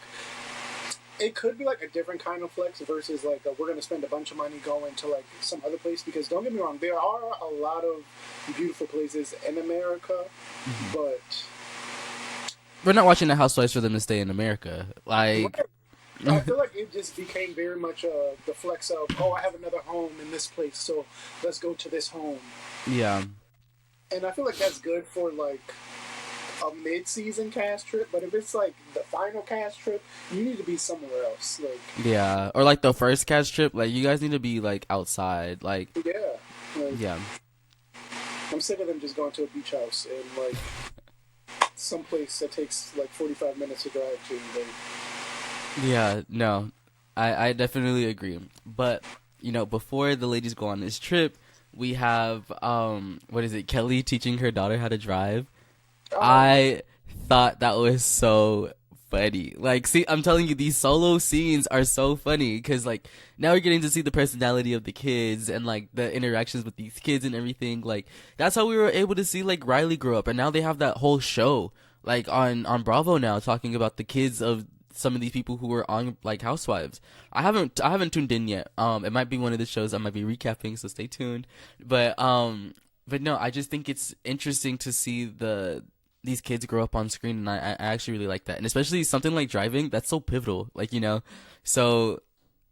it could be like a different kind of flex versus like we're going to spend a bunch of money going to like some other place, because don't get me wrong, there are a lot of beautiful places in America, but we're not watching the Housewives for them to stay in America. Like, I feel like it just became very much the flex of, oh, I have another home in this place, so let's go to this home. Yeah. And I feel like that's good for like a mid-season cast trip, but if it's like the final cast trip, you need to be somewhere else. Like, yeah, or like the first cast trip, like you guys need to be like outside. Like, yeah. I'm sick of them just going to a beach house and like someplace that takes like 45 minutes to drive to. Like, yeah, no, I definitely agree. But before the ladies go on this trip, we have what is it? Kelli teaching her daughter how to drive. I thought that was so funny. Like, see, I'm telling you, these solo scenes are so funny because, like, now we're getting to see the personality of the kids and, like, the interactions with these kids and everything. Like, that's how we were able to see, like, Riley grow up. And now they have that whole show, like, on Bravo now, talking about the kids of some of these people who were on, like, Housewives. I haven't tuned in yet. It might be one of the shows I might be recapping, so stay tuned. But no, I just think it's interesting to see the these kids grow up on screen, and I actually really like that, and especially something like driving. That's so pivotal, like, you know. So,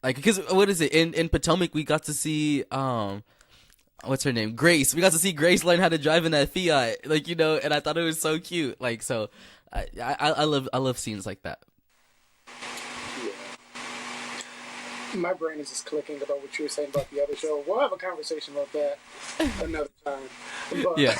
like, because what is it in Potomac? We got to see what's her name, Grace. We got to see Grace learn how to drive in that Fiat, like, you know, and I thought it was so cute. Like, so I love scenes like that. My brain is just clicking about what you were saying about the other show. We'll have a conversation about that another time. But Yeah.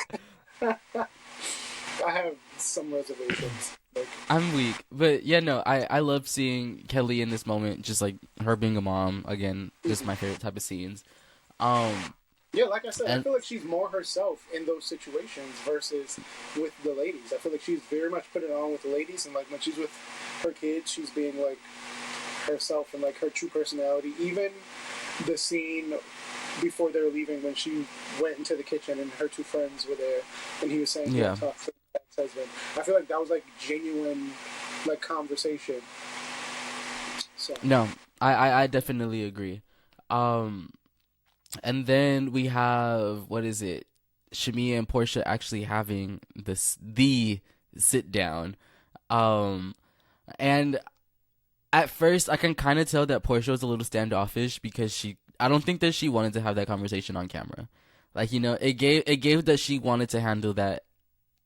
I have some reservations. Like, I'm weak, but yeah, no, I love seeing Kelli in this moment, just like her being a mom again, just my favorite type of scenes. Yeah, like I said, I feel like she's more herself in those situations versus with the ladies. I feel like she's very much put it on with the ladies, and like when she's with her kids, she's being like herself and like her true personality. Even the scene before they were leaving, when she went into the kitchen and her two friends were there, and he was saying, "Yeah, talk to the ex-husband." I feel like that was like genuine, like conversation. So No, I definitely agree. And then we have, what is it? Shamea and Porsha actually having the sit down. And at first I can kind of tell that Porsha was a little standoffish because I don't think that she wanted to have that conversation on camera. Like, you know, it gave that she wanted to handle that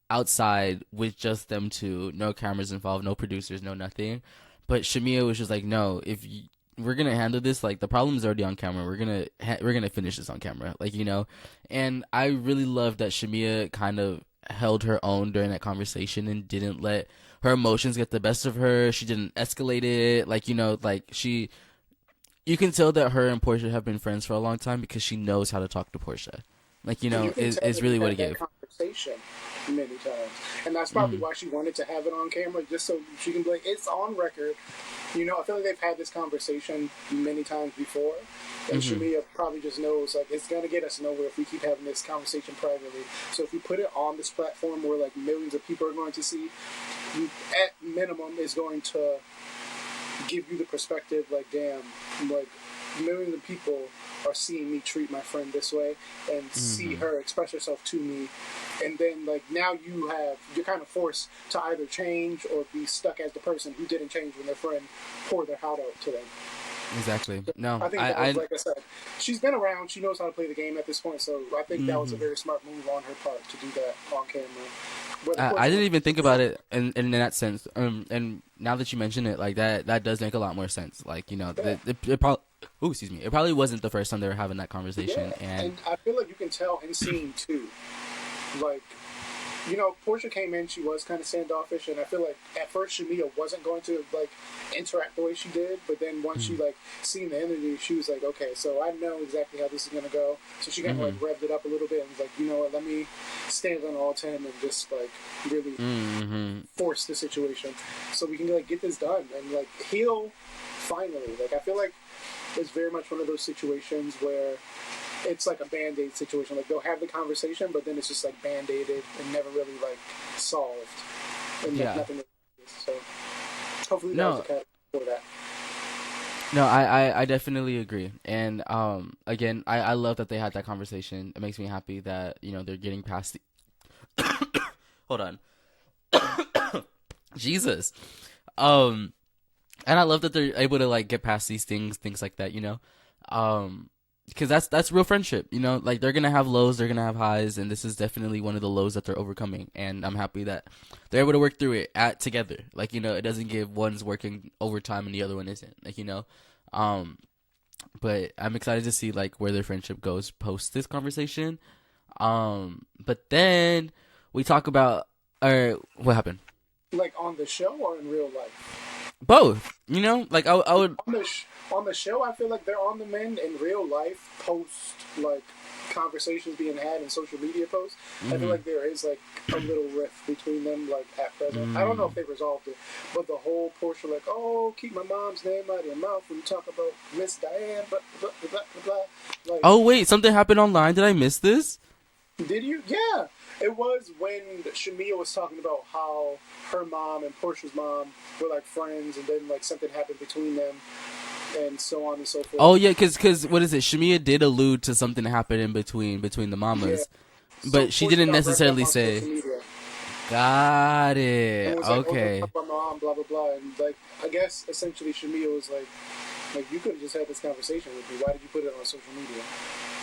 outside with just them two, no cameras involved, no producers, no nothing. But Shamea was just like, no, we're gonna handle this, like, the problem is already on camera. We're gonna finish this on camera, like, you know. And I really love that Shamea kind of held her own during that conversation and didn't let her emotions get the best of her. She didn't escalate it, like, you know, like you can tell that her and Porsha have been friends for a long time because she knows how to talk to Porsha, like, you know, is really what it gave. Conversation many times, and that's probably why she wanted to have it on camera, just so she can be like, it's on record. You know, I feel like they've had this conversation many times before, and Shamea probably just knows, like, it's going to get us nowhere if we keep having this conversation privately. So if we put it on this platform where, like, millions of people are going to see, at minimum is going to give you the perspective, like, damn, like, millions of people are seeing me treat my friend this way and see her express herself to me. And then, like, now you're kind of forced to either change or be stuck as the person who didn't change when their friend poured their heart out to them. Exactly. No, I think that was, like I said, she's been around. She knows how to play the game at this point. So I think that was a very smart move on her part to do that on camera. I didn't even think about it in that sense. And now that you mention it, like, that does make a lot more sense. Like, you know, it probably wasn't the first time they were having that conversation. Yeah. And I feel like you can tell in scene 2, like, you know, Porsha came in, she was kind of standoffish, and I feel like at first Shamea wasn't going to, like, interact the way she did, but then once she, like, seen the interview, she was like, okay, so I know exactly how this is going to go. So she kind of, like, revved it up a little bit and was like, you know what, let me stand on all 10 and just, like, really force the situation so we can, like, get this done. And, like, heal finally. Like, I feel like it's very much one of those situations where it's like a Band-Aid situation. Like, they'll have the conversation, but then it's just, like, Band-Aided and never really, like, solved. And like, nothing. So hopefully that was the cat for that. No, I definitely agree. And again, I love that they had that conversation. It makes me happy that, you know, they're getting past the hold on. Jesus. And I love that they're able to, like, get past these things like that, you know. Because that's real friendship, you know. Like, they're gonna have lows, they're gonna have highs, and this is definitely one of the lows that they're overcoming. And I'm happy that they're able to work through it together. Like, you know, it doesn't give one's working overtime and the other one isn't. Like, you know, but I'm excited to see, like, where their friendship goes post this conversation. But then we talk about what happened. Like, on the show or in real life? Both, you know, like I would on the show. I feel like they're on the mend. In real life, post, like, conversations being had in social media posts, I feel like there is, like, a little rift between them, like, at present. I don't know if they resolved it, but the whole Porsha, like, oh, keep my mom's name out of your mouth when you talk about Miss Diane, blah blah blah blah blah. Like, oh wait, something happened online. Did I miss this? Did you? Yeah. It was when Shamea was talking about how her mom and Porsha's mom were, like, friends, and then, like, something happened between them, and so on and so forth. Oh yeah, because what is it? Shamea did allude to something happening between the mamas, but she didn't necessarily say. Got And it. was like, "Oh, don't Okay. talk about my mom, blah blah blah." And like, I guess essentially Shamea was like, you could have just had this conversation with me. Why did you put it on social media?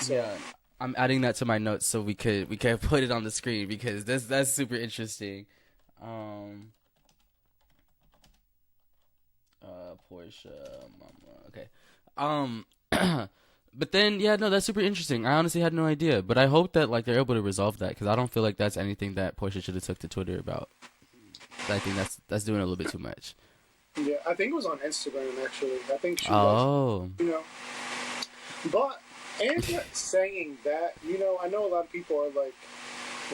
So, Yeah. I'm adding that to my notes so we could put it on the screen because that's super interesting. Um Porsha mama. Okay. Um but then yeah, no, that's super interesting. I honestly had no idea, but I hope that like they're able to resolve that cuz I don't feel like that's anything that Porsha should have took to Twitter about. I think that's doing a little bit too much. yeah, I think it was on Instagram actually. I think she like, Oh. you know, but and saying that, I know a lot of people are like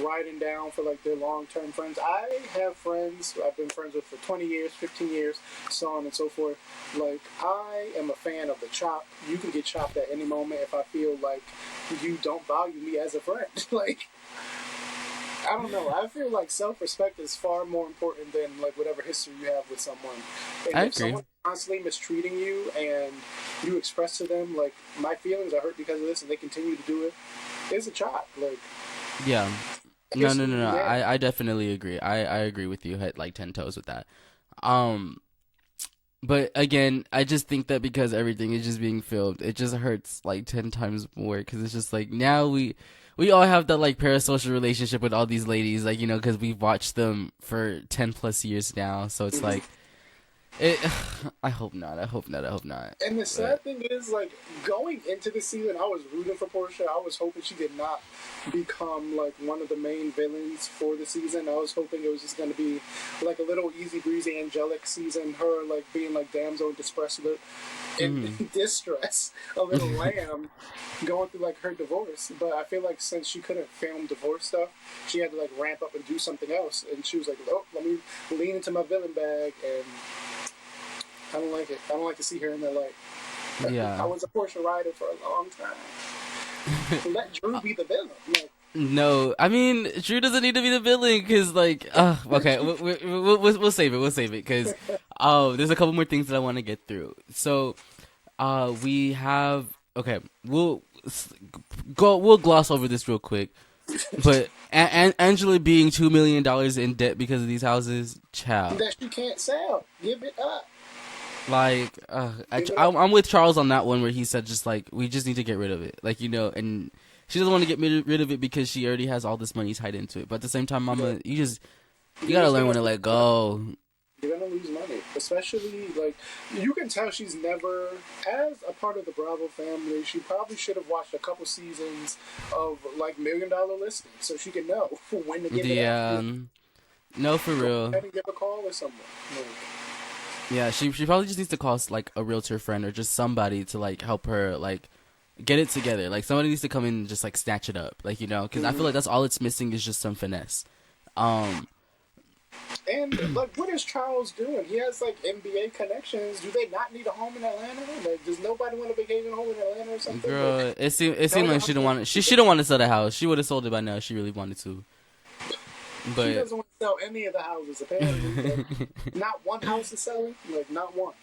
riding down for like their long-term friends. I have friends I've been friends with for 20 years, 15 years, so on and so forth. Like, I am a fan of the chop. You can get chopped at any moment if I feel like you don't value me as a friend. Like, I don't know. I feel like self-respect is far more important than like whatever history you have with someone. And I if agree. someone's constantly mistreating you and you express to them like, my feelings are hurt because of this, and they continue to do it, it's a chop. Like, Yeah. No, no, no, no. yeah. I definitely agree. I agree with you. Hit like 10 toes with that. Um, but again, I just think that because everything is just being filmed, it just hurts like 10 times more because it's just like now we all have that like parasocial relationship with all these ladies, like, because we've watched them for 10 plus years now. So it's like it. I hope not. I hope not. I hope not. And the sad thing is, like, going into the season, I was rooting for Porsha. I was hoping she did not become, like, one of the main villains for the season. I was hoping it was just going to be, like, a little easy breezy, angelic season. Her, like, being, like, damsel in distress, distress, a little lamb going through, like, her divorce. But I feel like since she couldn't film divorce stuff, she had to, like, ramp up and do something else. And she was like, oh, let me lean into my villain bag, and I don't like it. I don't like to see her in that light. Yeah. I was a Porsche rider for a long time. Let Drew be the villain. Like, No, I mean Drew doesn't need to be the villain because like, okay, we'll save it. We'll save it because there's a couple more things that I want to get through. So, we have okay. We'll gloss over this real quick, but Angela being $2 million in debt because of these houses, child. that you can't sell. Give it up. Like, I'm with Charles on that one where he said just like we just need to get rid of it, like and she doesn't want to get rid of it because she already has all this money tied into it. But at the same time, Mama, you gotta learn when to let go. You're gonna lose money, especially like you can tell she's never, as a part of the Bravo family. She probably should have watched a couple seasons of like $1 Million Listings so she can know when to give it up. No, for real. Go ahead and give a call or someone. Like, yeah, she probably just needs to call like a realtor friend or just somebody to like help her like get it together. Like somebody needs to come in and just like snatch it up, like because I feel like that's all it's missing is just some finesse. And like, what is Charles doing? He has like NBA connections. Do they not need a home in Atlanta? Like, does nobody want a vacation home in Atlanta or something? Girl, like, it seemed like she didn't want it. She didn't want to sell the house. She would have sold it by now if she really wanted to. But she doesn't want to sell any of the houses. Apparently, like, not one house is selling. Like, not one.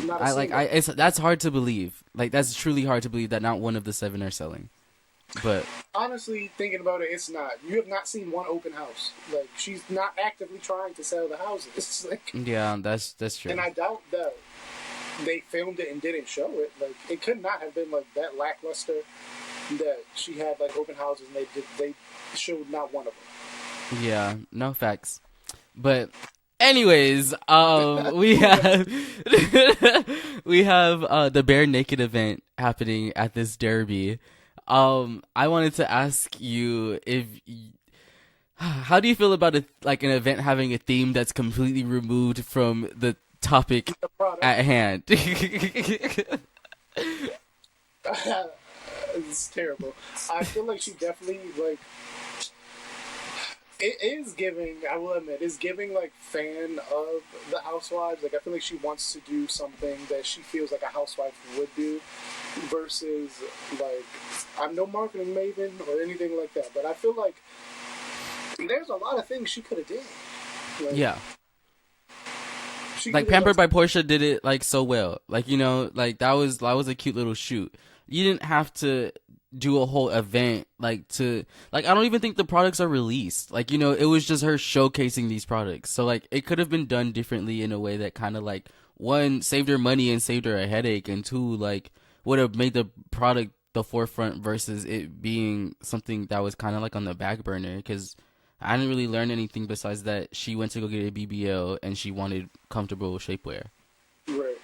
Not a single. that's hard to believe. Like that's truly hard to believe that not one of the 7 are selling. But honestly, thinking about it, it's not. You have not seen one open house. Like, she's not actively trying to sell the houses. It's like, yeah, that's true. and I doubt that they filmed it and didn't show it. Like, it could not have been like that lackluster that she had like open houses and they showed not one of them. Yeah, no facts. But anyways, we have the bare naked event happening at this derby. I wanted to ask you how do you feel about an event having a theme that's completely removed from the topic at hand? It's terrible. I feel like she definitely like. It is giving, I will admit, it's giving, like, fan of the Housewives. Like, I feel like she wants to do something that she feels like a housewife would do versus, like, I'm no marketing maven or anything like that, but I feel like there's a lot of things she could have did. Like, yeah. Like, Pampered by Porsha did it, like, so well. Like, like, that was a cute little shoot. You didn't have to do a whole event like to like I don't even think the products are released. Like, you know, it was just her showcasing these products. So like it could have been done differently in a way that kind of like one saved her money and saved her a headache, and two like would have made the product the forefront versus it being something that was kind of like on the back burner, because I didn't really learn anything besides that she went to go get a BBL and she wanted comfortable shapewear. Right.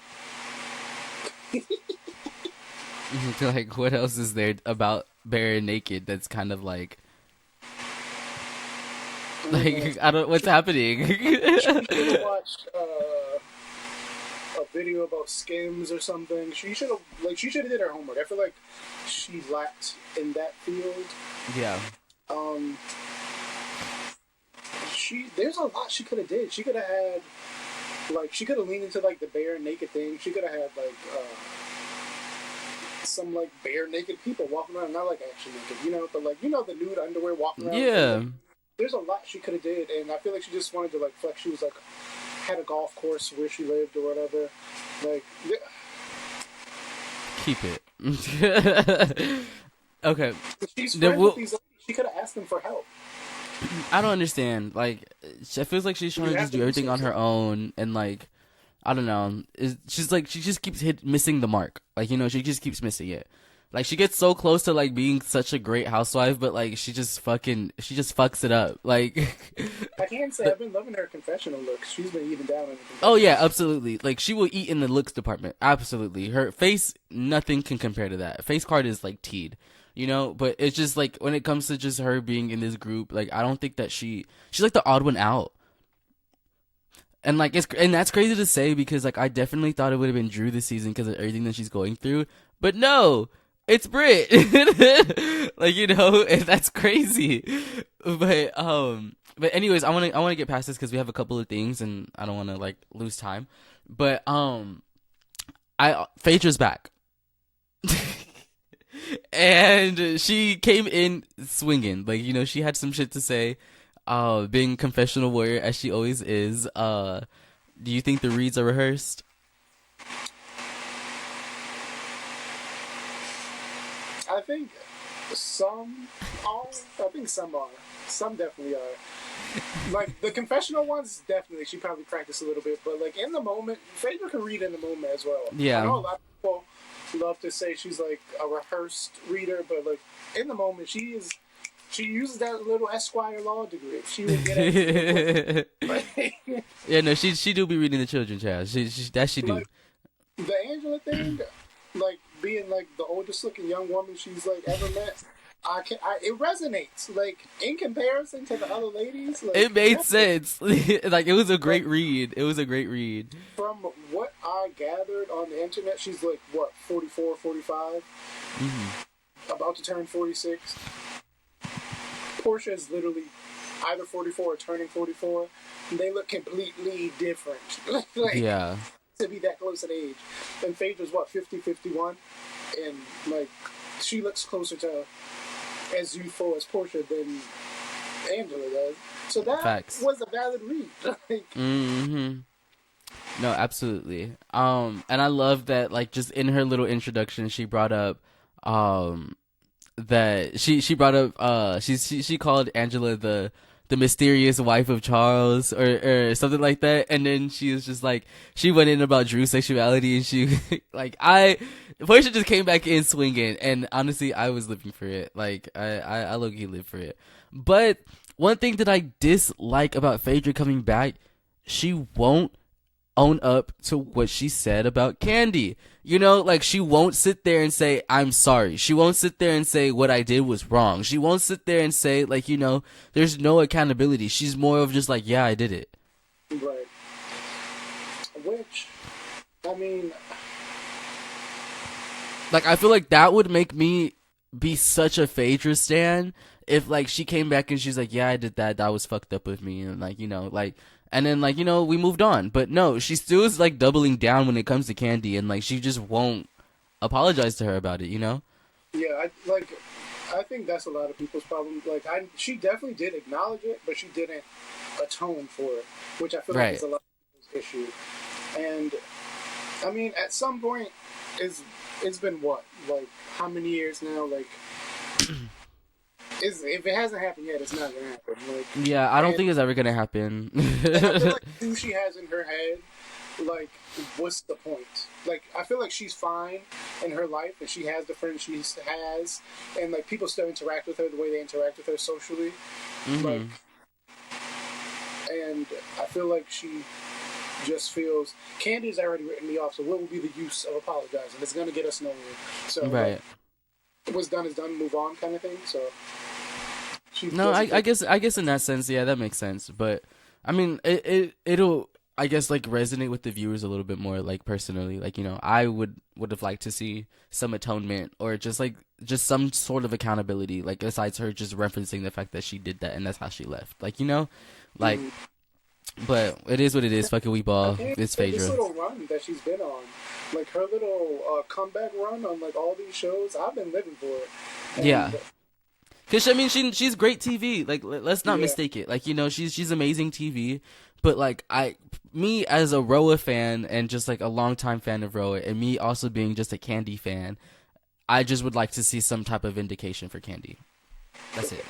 Like, what else is there about bare naked that's kind of like I don't what's happening? She should have watched a video about Skims or something. She should have did her homework. I feel like she lacked in that field. Yeah. There's a lot she could have did. She could have had she could have leaned into like the bare naked thing. She could have had some like bare naked people walking around, not like actually naked, you know, but like, you know, the nude underwear walking around. Yeah. Like, there's a lot she could have did, and I feel like she just wanted to like flex. She was like had a golf course where she lived or whatever. Like, keep it. Okay. She's friends with these ladies. She could have asked them for help. I don't understand. Like, it feels like she's trying to just do everything on her own, and like, I don't know. She's like, she just keeps missing the mark. Like, you know, she just keeps missing it. Like, she gets so close to like being such a great housewife, but like, she just fucks it up. Like, I can't say I've been loving her confessional looks. She's been eating down in the confessional. Oh yeah, absolutely. Like, she will eat in the looks department. Absolutely. Her face, nothing can compare to that. Face card is like teed. You know, but it's just like when it comes to just her being in this group, like I don't think that she's like the odd one out. And like and that's crazy to say because like I definitely thought it would have been Drew this season because of everything that she's going through, but no, it's Brit. Like, you know, that's crazy. But anyways, I want to get past this because we have a couple of things and I don't want to like lose time. But Phaedra's back. And she came in swinging. Like, you know, she had some shit to say, being confessional warrior as she always is. Do you think the reads are rehearsed? I think some are. I think some are. Some definitely are. Like, the confessional ones, definitely, she probably practiced a little bit. But, like, in the moment, Phaedra can read in the moment as well. Yeah. I know a lot of people love to say she's like a rehearsed reader, but like in the moment she uses that little Esquire law degree. She would get it. Yeah, no, she do be reading the children's child. She do. Like, the Angela thing, like being like the oldest looking young woman she's like ever met. It resonates. Like, in comparison to the other ladies, like, it made sense. Like, it was a great read. It was a great read. From what I gathered on the internet, she's like, what, 44, 45? Mm-hmm. About to turn 46. Porsha is literally either 44 or turning 44. They look completely different. Like, yeah. To be that close in age. And Phaedra's, what, 50, 51? And, like, she looks closer to as youthful as Porsha than Angela does. So that Facts. was a valid read. Like, mm-hmm. No, absolutely. And I love that, like, just in her little introduction, she brought up, that she brought up, she called Angela the mysterious wife of Charles or something like that. And then she was just like, she went in about Drew's sexuality and she, like, Porsha just came back in swinging, and honestly, I was living for it. Like, I low-key lived for it. But one thing that I dislike about Phaedra coming back, she won't own up to what she said about Kandi. You know, like, she won't sit there and say, I'm sorry. She won't sit there and say what I did was wrong. She won't sit there and say, like, you know, there's no accountability. She's more of just like, yeah, I did it. Right. Which, I mean, like, I feel like that would make me be such a Phaedra stan if, like, she came back and she's like, yeah, I did that. That was fucked up with me. And, like, you know, like, and then, like, you know, we moved on. But no, she still is, like, doubling down when it comes to Kandi. And, like, she just won't apologize to her about it, you know? Yeah, I think that's a lot of people's problem. Like, she definitely did acknowledge it, but she didn't atone for it, which I feel like is a lot of people's issue. And, I mean, at some point, it's been what, like how many years now? Like, if it hasn't happened yet, it's not gonna happen. Like, Yeah, I don't think it's ever gonna happen. and I feel like who she has in her head, like, what's the point? Like, I feel like she's fine in her life, and she has the friends she has, and like people still interact with her the way they interact with her socially, like, and I feel like she just feels Candy's already written me off. So what will be the use of apologizing? It's gonna get us nowhere. So Right. Like, what's done is done. Move on, kind of thing. So. No, I guess in that sense, yeah, that makes sense. But I mean, it'll I guess like resonate with the viewers a little bit more. Like personally, like I would have liked to see some atonement or just some sort of accountability. Like besides her just referencing the fact that she did that and that's how she left. Like like. But it is what it is. Fucking we ball. It's Phaedra. This little run that she's been on, like her little comeback run on like all these shows, I've been living for it. And yeah. Cause I mean she's great TV. Like let's not mistake it. Like she's amazing TV. But like me as a Roa fan and just like a longtime fan of Roa, and me also being just a Candy fan, I just would like to see some type of vindication for Candy. That's it.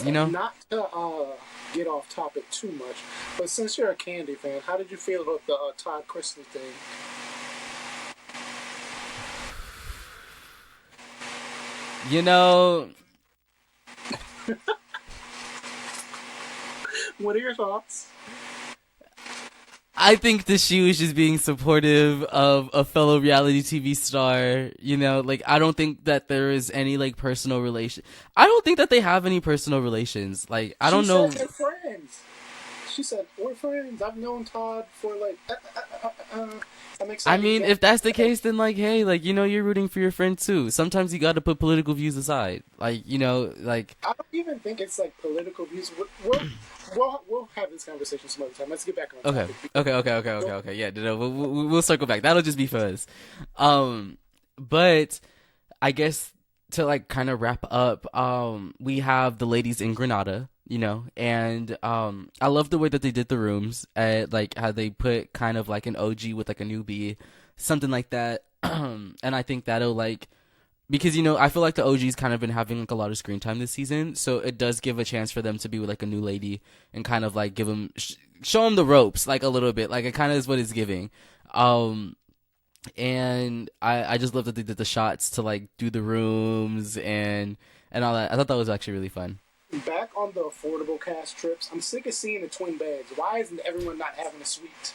Not to get off topic too much, but since you're a Candy fan, how did you feel about the Todd Crystal thing? What are your thoughts? I think that she was just being supportive of a fellow reality TV star. Like I don't think that there is any like personal relation. I don't think that they have any personal relations. Like I don't know. She said they're friends. She said we're friends. I've known Todd for like. I mean, if that's the case, then like, hey, like you're rooting for your friend too. Sometimes you got to put political views aside. Like like. I don't even think it's like political views. We'll have this conversation some other time. Let's get back on topic. Okay. Yeah, no, we'll circle back. That'll just be for us. But I guess to like kind of wrap up, we have the ladies in Grenada, and I love the way that they did the rooms, like how they put kind of like an OG with like a newbie, something like that. And I think that'll like. Because, I feel like the OG's kind of been having like a lot of screen time this season, so it does give a chance for them to be with like a new lady and kind of like give them, show them the ropes like a little bit. Like it kind of is what it's giving. And I just love that they did the shots to like do the rooms and all that. I thought that was actually really fun. Back on the affordable cast trips, I'm sick of seeing the twin beds. Why isn't everyone not having a suite?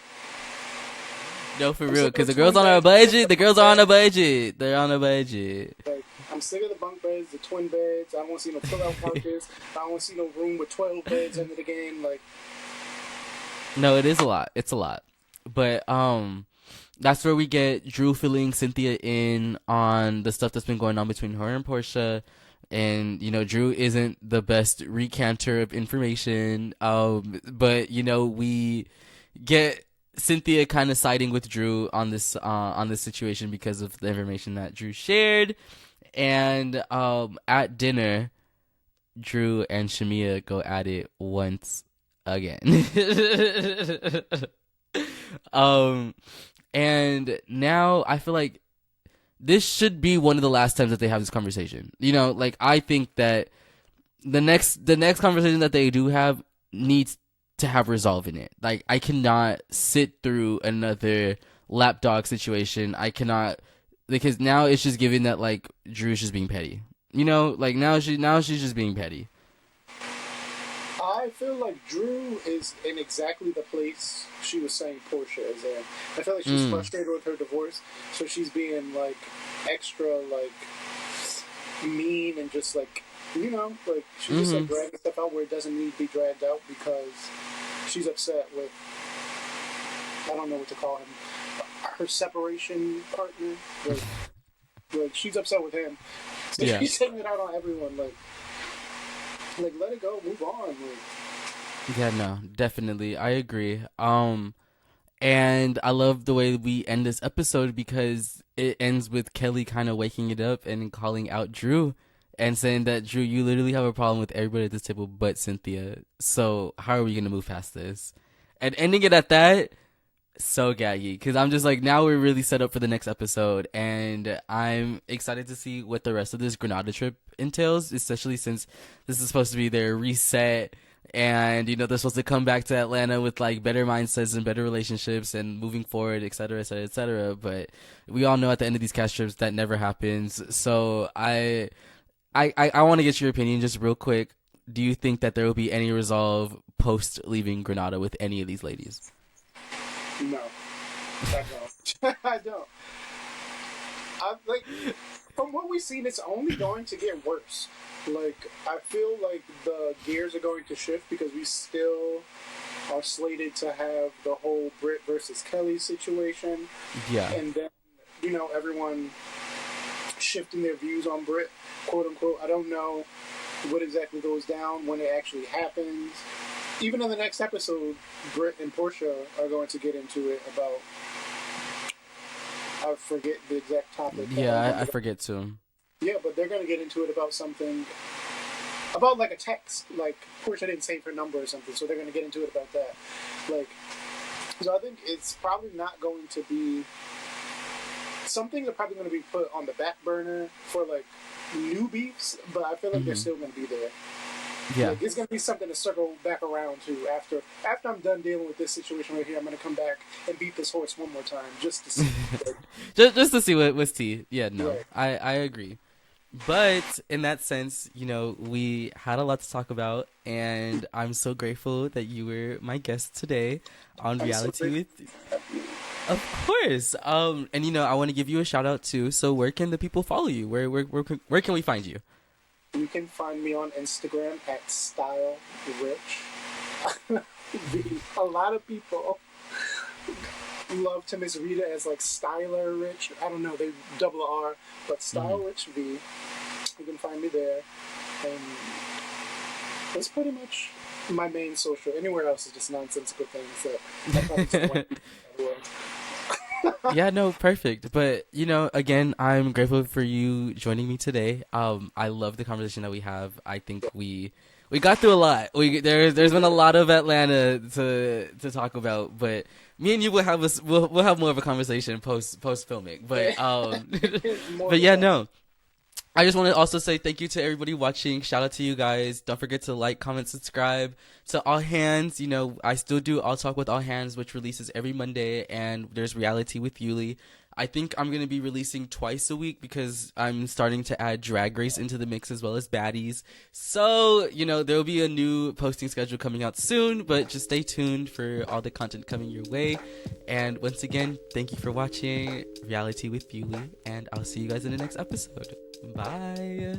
No, for real, because the girls on our budget. The girls are on a budget. They're on a budget. Like, I'm sick of the bunk beds, the twin beds. I don't want to see no pull-out couches. I don't want to see no room with 12 beds under the game. Like, no, it is a lot. It's a lot. But that's where we get Drew filling Cynthia in on the stuff that's been going on between her and Porsha. And Drew isn't the best recanter of information. But we get Cynthia kind of siding with Drew on this situation because of the information that Drew shared. And at dinner, Drew and Shamea go at it once again. And now I feel like this should be one of the last times that they have this conversation. Like I think that the next conversation that they do have needs to have resolve in it. Like I cannot sit through another lapdog situation. I cannot, because now it's just given that like Drew's just being petty. Like now she's just being petty. I feel like Drew is in exactly the place she was saying Porsha is in. I feel like she's frustrated with her divorce, so she's being like extra like mean and just like like she's just like dragging stuff out where it doesn't need to be dragged out because she's upset with, I don't know what to call him, her separation partner. Like she's upset with him. So yeah. She's taking it out on everyone. Like let it go, move on. Like, yeah, no, definitely, I agree. And I love the way we end this episode because it ends with Kelli kind of waking it up and calling out Drew and saying that, Drew, you literally have a problem with everybody at this table but Cynthia. So how are we going to move past this? And ending it at that, So gaggy, because I'm just like, now we're really set up for the next episode, and I'm excited to see what the rest of this Grenada trip entails, especially since this is supposed to be their reset, and they're supposed to come back to Atlanta with like better mindsets and better relationships and moving forward, et cetera, et cetera, et cetera. But we all know at the end of these cast trips that never happens. So I want to get your opinion just real quick. Do you think that there will be any resolve post leaving Grenada with any of these ladies? No, I don't. I don't. Like, from what we've seen, it's only going to get worse. Like, I feel like the gears are going to shift because we still are slated to have the whole Brit versus Kelli situation. Yeah. And then, everyone shifting their views on Brit, quote unquote. I don't know what exactly goes down when it actually happens. Even in the next episode, Brit and Porsha are going to get into it about, I forget the exact topic. Yeah, I forget too. Yeah, but they're going to get into it about something, about like a text. Like, Porsha didn't save her number or something, so they're going to get into it about that. Like, so I think it's probably not going to be, some things are probably going to be put on the back burner for like new beefs, but I feel like they're still going to be there. Yeah. Like, it's going to be something to circle back around to after I'm done dealing with this situation right here. I'm going to come back and beat this horse one more time just to see. just to see what's tea. Yeah, no, right. I agree. But in that sense, we had a lot to talk about, and I'm so grateful that you were my guest today on Reali-Tea with. Of course. And I want to give you a shout out too. So where can the people follow you? Where can we find you? You can find me on Instagram at StyleRich. A lot of people love to misread it as like Styler Rich. I don't know, they double R, but StyleRich V. You can find me there. And that's pretty much my main social. Anywhere else is just nonsensical things that Yeah, no, perfect. But again, I'm grateful for you joining me today. I love the conversation that we have. I think we got through a lot. There's been a lot of Atlanta to talk about, but me and you will have we'll have more of a conversation post filming. But but yeah, no. I just want to also say thank you to everybody watching. Shout out to you guys. Don't forget to like, comment, subscribe. To All Hands, I still do I'll Talk with All Hands, which releases every Monday, and there's Reali-Tea with Yuli. I think I'm going to be releasing twice a week because I'm starting to add Drag Race into the mix as well as Baddies. So, there will be a new posting schedule coming out soon, but just stay tuned for all the content coming your way. And once again, thank you for watching Reali-Tea with Yuli, and I'll see you guys in the next episode. Bye.